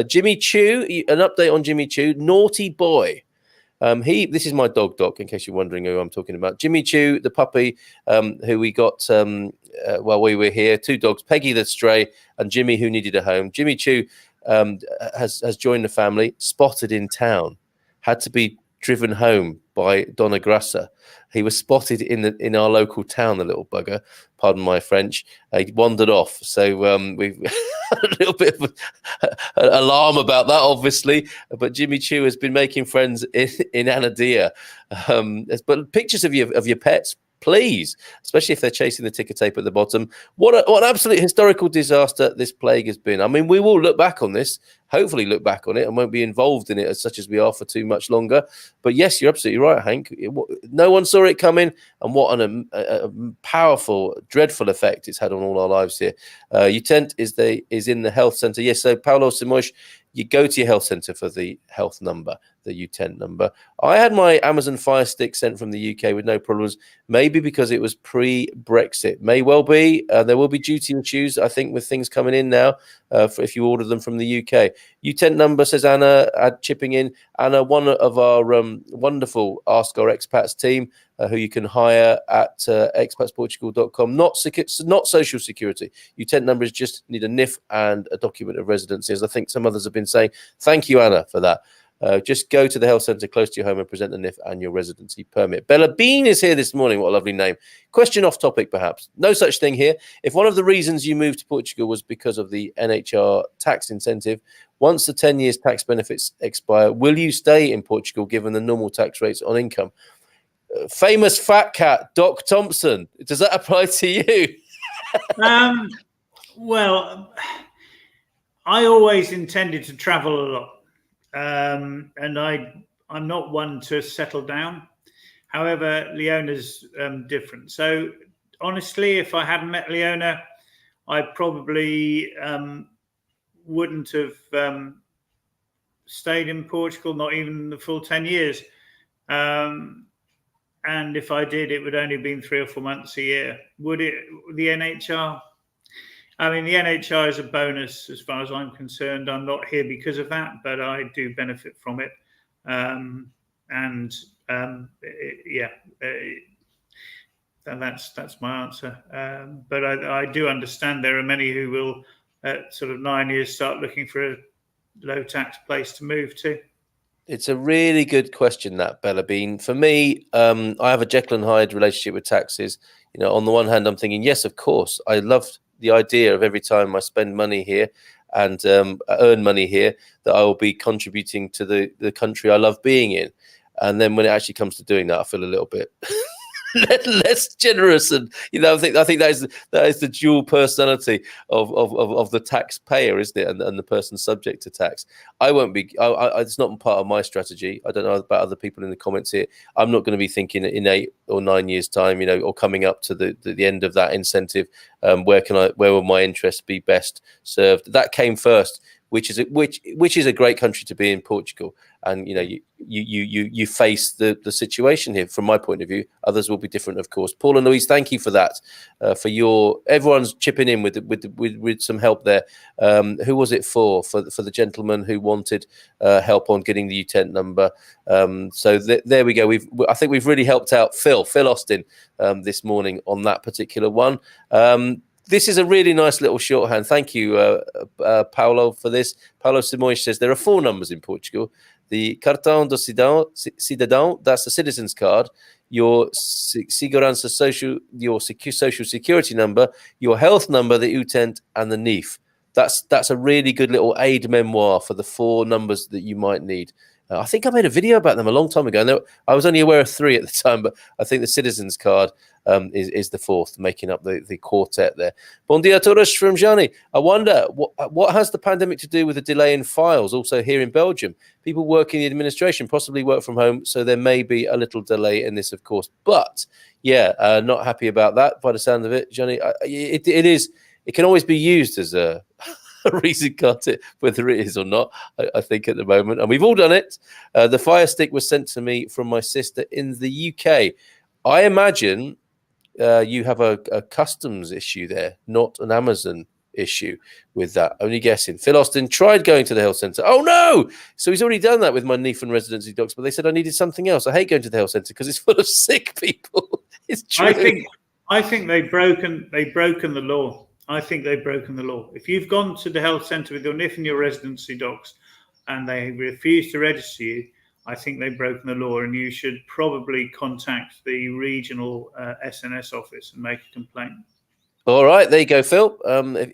A: Jimmy Chew, an update on Jimmy Chew, naughty boy. This is my dog, Doc, in case you're wondering who I'm talking about. Jimmy Chew, the puppy, who we got while we were here. 2 dogs, Peggy the stray and Jimmy, who needed a home. Jimmy Chew has joined the family, spotted in town, had to be driven home by Donna Grassa. He was spotted in our local town, the little bugger, pardon my French. He wandered off. So we've a little bit of alarm about that, obviously. But Jimmy Chew has been making friends in Anadia. But pictures of your pets, please, especially if they're chasing the ticker tape at the bottom. What an absolute historical disaster this plague has been. I mean, we will look back on this, hopefully look back on it, and won't be involved in it as such as we are for too much longer. But yes, you're absolutely right, Hank. No one saw it coming, and what a powerful, dreadful effect it's had on all our lives here. Utent is in the health centre. Yes, so Paulo Simosh, you go to your health centre for the health number, the Utent number. I had my Amazon Fire Stick sent from the UK with no problems, maybe because it was pre-Brexit. May well be. There will be duty issues, I think, with things coming in now if you order them from the UK. Utent number, says Anna, chipping in. Anna, one of our wonderful Ask Our Expats team, who you can hire at expatsportugal.com. Not social security. Utent number is just need a NIF and a document of residency, as I think some others have been saying. Thank you, Anna, for that. Just go to the health centre close to your home and present the NIF and your residency permit. Bella Bean is here this morning. What a lovely name. Question off topic, perhaps. No such thing here. If one of the reasons you moved to Portugal was because of the NHR tax incentive, once the 10 years tax benefits expire, will you stay in Portugal given the normal tax rates on income? Famous fat cat, Doc Thompson. Does that apply to you?
C: Well, I always intended to travel a lot. And I'm not one to settle down. However, Leona's different. So honestly, if I hadn't met Leona, I probably wouldn't have stayed in Portugal, not even the full 10 years. And if I did, it would only have been 3 or 4 months a year. Would it, the NHR? I mean, the NHR is a bonus as far as I'm concerned. I'm not here because of that, but I do benefit from it. That's my answer. But I do understand there are many who will, at sort of 9 years, start looking for a low tax place to move to.
A: It's a really good question, that, Bella Bean. For me, I have a Jekyll and Hyde relationship with taxes. You know, on the one hand, I'm thinking, yes, of course, I love the idea of every time I spend money here and earn money here, that I will be contributing to the country I love being in. And then when it actually comes to doing that, I feel a little bit less generous. And I think that is the dual personality of the taxpayer, isn't it? And the person subject to tax. I won't be. It's not part of my strategy. I don't know about other people in the comments here. I'm not going to be thinking in 8 or 9 years' time, or coming up to the end of that incentive. Where will my interests be best served? That came first. Which is a great country to be in, Portugal, and you face the situation here. From my point of view, others will be different, of course. Paul and Louise, thank you for that. Everyone's chipping in with some help there. Who was it for the gentleman who wanted help on getting the Utent number? So there we go. I think we've really helped out Phil Austin this morning on that particular one. This is a really nice little shorthand. Thank you, Paulo, for this. Paulo Simões says there are 4 numbers in Portugal. The Cartão do Cidadão, that's the citizen's card. your segurança social, your social security number, your health number, the utent, and the NIF. That's a really good little aid memoir for the 4 numbers that you might need. I think I made a video about them a long time ago. And I was only aware of 3 at the time, but I think the citizens card is the 4th, making up the quartet there. Bon dia a todos from Gianni. I wonder, what has the pandemic to do with the delay in files? Also here in Belgium, people working in the administration possibly work from home, so there may be a little delay in this, of course. But yeah, not happy about that by the sound of it, Gianni. It can always be used as a reason, can't it? Whether it is or not, I think at the moment. And we've all done it. The Fire Stick was sent to me from my sister in the UK. I imagine you have a customs issue there, not an Amazon issue with that. Only guessing. Phil Austin tried going to the health centre. Oh, no! So he's already done that with my NIF and residency docs, but they said I needed something else. I hate going to the health centre because it's full of sick people. It's true.
C: I think they've broken the law. I think they've broken the law. If you've gone to the health centre with your NIF and your residency docs and they refuse to register you, I think they've broken the law, and you should probably contact the regional SNS office and make a complaint.
A: All right, there you go, Phil.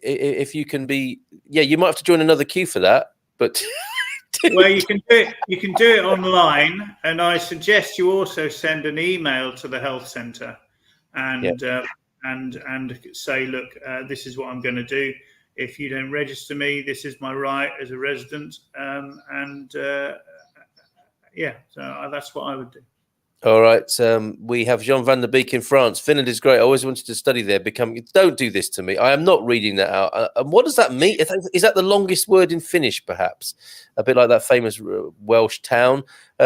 A: If you can be, you might have to join another queue for that, but
C: well, you can do it. You can do it online, and I suggest you also send an email to the health centre and say, look, this is what I'm going to do. If you don't register me, this is my right as a resident. So that's what I would do.
A: All right. We have Jean van der Beek in France. Finland is great. I always wanted to study there. Don't do this to me. I am not reading that out. And what does that mean? Is that the longest word in Finnish, perhaps? A bit like that famous Welsh town.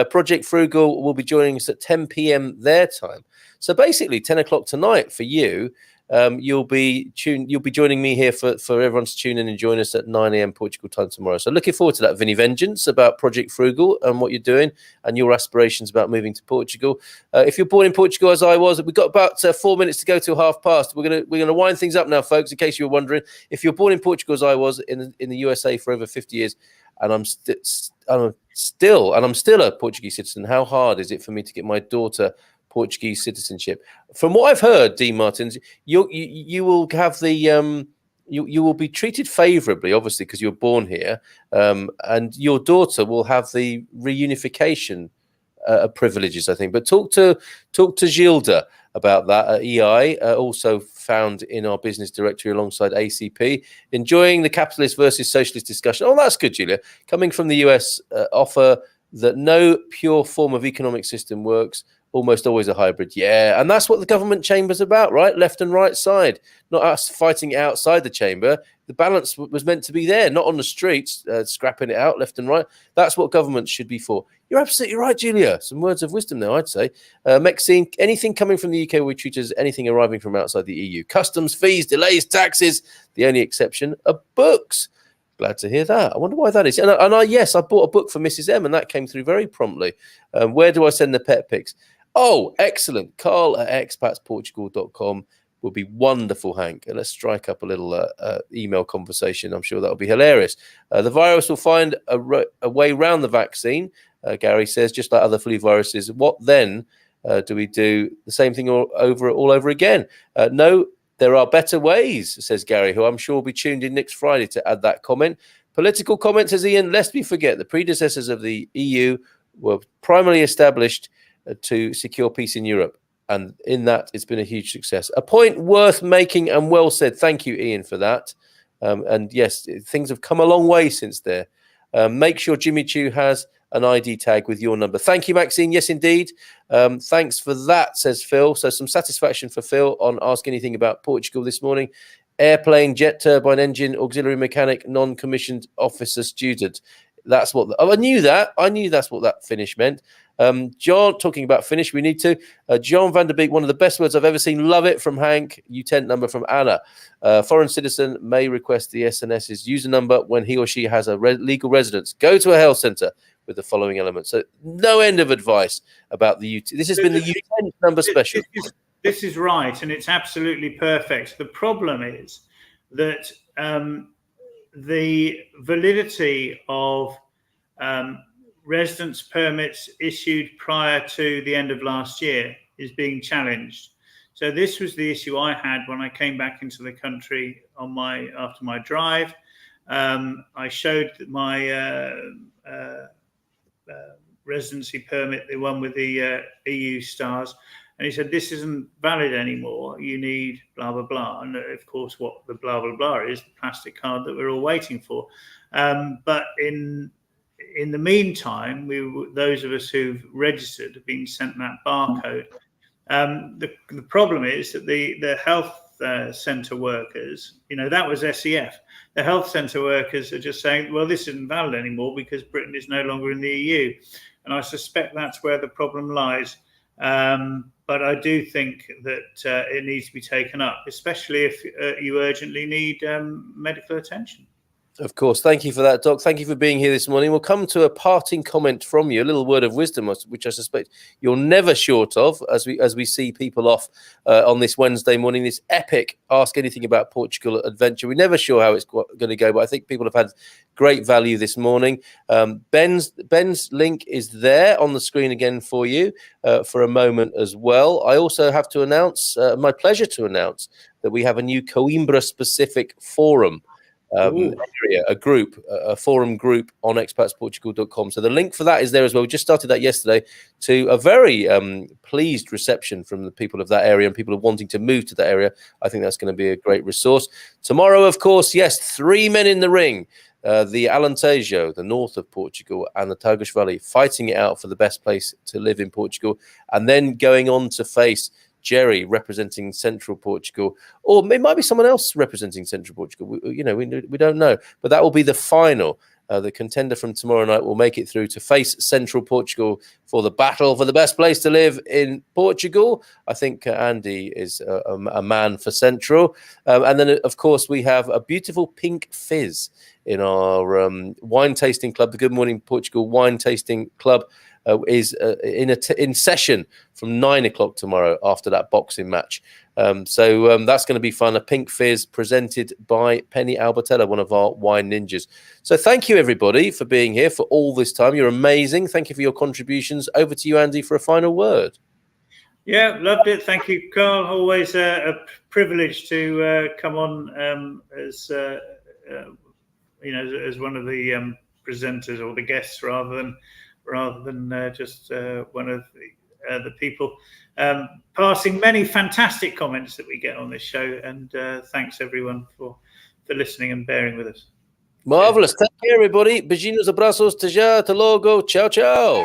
A: Project Frugal will be joining us at 10 p.m. their time. So basically 10 o'clock tonight for you. You'll be joining me here for everyone to tune in and join us at 9 a.m. Portugal time tomorrow. So looking forward to that, Vinny Vengeance, about Project Frugal and what you're doing and your aspirations about moving to Portugal. If you're born in Portugal, as I was, we've got about 4 minutes to go till 1:30. We're gonna wind things up now, folks. In case you were wondering, if you're born in Portugal, as I was in the USA for over 50 years, and I'm still a Portuguese citizen, how hard is it for me to get my daughter Portuguese citizenship? From what I've heard, Dean Martins, you will have the you will be treated favourably, obviously, because you're born here, and your daughter will have the reunification privileges, I think. But talk to Gilda about that at EI, also found in our business directory alongside ACP. Enjoying the capitalist versus socialist discussion. Oh, that's good, Julia. Coming from the US, offer that no pure form of economic system works. Almost always a hybrid. Yeah, and that's what the government chamber's about, right? Left and right side, not us fighting outside the chamber. The balance was meant to be there, not on the streets, scrapping it out left and right. That's what government should be for. You're absolutely right, Julia. Some words of wisdom there, I'd say. Maxine, anything coming from the UK we treat as anything arriving from outside the EU. Customs, fees, delays, taxes. The only exception are books. Glad to hear that. I wonder why that is. And I bought a book for Mrs. M, and that came through very promptly. Where do I send the pet pics? Oh, excellent. Carl at expatsportugal.com would be wonderful, Hank. And let's strike up a little email conversation. I'm sure that'll be hilarious. The virus will find a way around the vaccine, Gary says, just like other flu viruses. What then? Do we do the same thing all over again? No, there are better ways, says Gary, who I'm sure will be tuned in next Friday to add that comment. Political comment, says Ian. Lest we forget, the predecessors of the EU were primarily established to secure peace in Europe. And in that, it's been a huge success. A point worth making and well said. Thank you, Ian, for that. And yes, things have come a long way since there. Make sure Jimmy Choo has an ID tag with your number. Thank you, Maxine. Yes, indeed. Thanks for that, says Phil. So some satisfaction for Phil on Ask Anything About Portugal this morning. Airplane, jet turbine engine, auxiliary mechanic, non-commissioned officer student. That's what I knew that. I knew that's what that Finnish meant. John, talking about Finnish, we need to. John van der Beek, one of the best words I've ever seen. Love it from Hank. Utent number from Anna. Foreign citizen may request the SNS's user number when he or she has a legal residence. Go to a health centre with the following elements. So no end of advice about the UT. This has been the Utent number special.
C: This is right, and it's absolutely perfect. The problem is that the validity of residence permits issued prior to the end of last year is being challenged. So this was the issue I had when I came back into the country after my drive. I showed my residency permit, the one with the EU stars, and he said, this isn't valid anymore. You need blah, blah, blah. And of course, what the blah, blah, blah is the plastic card that we're all waiting for. But in the meantime, those of us who've registered have been sent that barcode. The problem is that the health centre workers, that was SEF. The health centre workers are just saying, well, this isn't valid anymore because Britain is no longer in the EU. And I suspect that's where the problem lies. But I do think that it needs to be taken up, especially if you urgently need medical attention.
A: Of course. Thank you for that, Doc. Thank you for being here this morning. We'll come to a parting comment from you, a little word of wisdom, which I suspect you're never short of as we see people off on this Wednesday morning, this epic Ask Anything About Portugal adventure. We're never sure how it's going to go, but I think people have had great value this morning. Ben's link is there on the screen again for you for a moment as well. I also have to announce, my pleasure to announce, that we have a new Coimbra-specific forum area, a forum group on expatsportugal.com. So the link for that is there as well. We just started that yesterday to a very pleased reception from the people of that area and people are wanting to move to that area. I think that's going to be a great resource. Tomorrow, of course, yes, 3 men in the ring. The Alentejo, the north of Portugal, and the Tagus Valley fighting it out for the best place to live in Portugal, and then going on to face Jerry representing Central Portugal, or it might be someone else representing Central Portugal. We don't know, but that will be the final. The contender from tomorrow night will make it through to face Central Portugal for the battle for the best place to live in Portugal. I think Andy is a man for Central. And then, of course, we have a beautiful pink fizz in our wine tasting club, the Good Morning Portugal Wine Tasting Club. Is in session from 9 o'clock tomorrow after that boxing match. So that's going to be fun. A pink fizz presented by Penny Albertella, one of our wine ninjas. So thank you, everybody, for being here for all this time. You're amazing. Thank you for your contributions. Over to you, Andy, for a final word.
C: Yeah, loved it. Thank you, Carl. Always a privilege to come on as one of the presenters or the guests rather than just one of the people passing many fantastic comments that we get on this show. And thanks everyone for listening and bearing with us.
A: Marvelous. Take care, everybody. Beijinhos, abraços, até já, até logo. Ciao, ciao.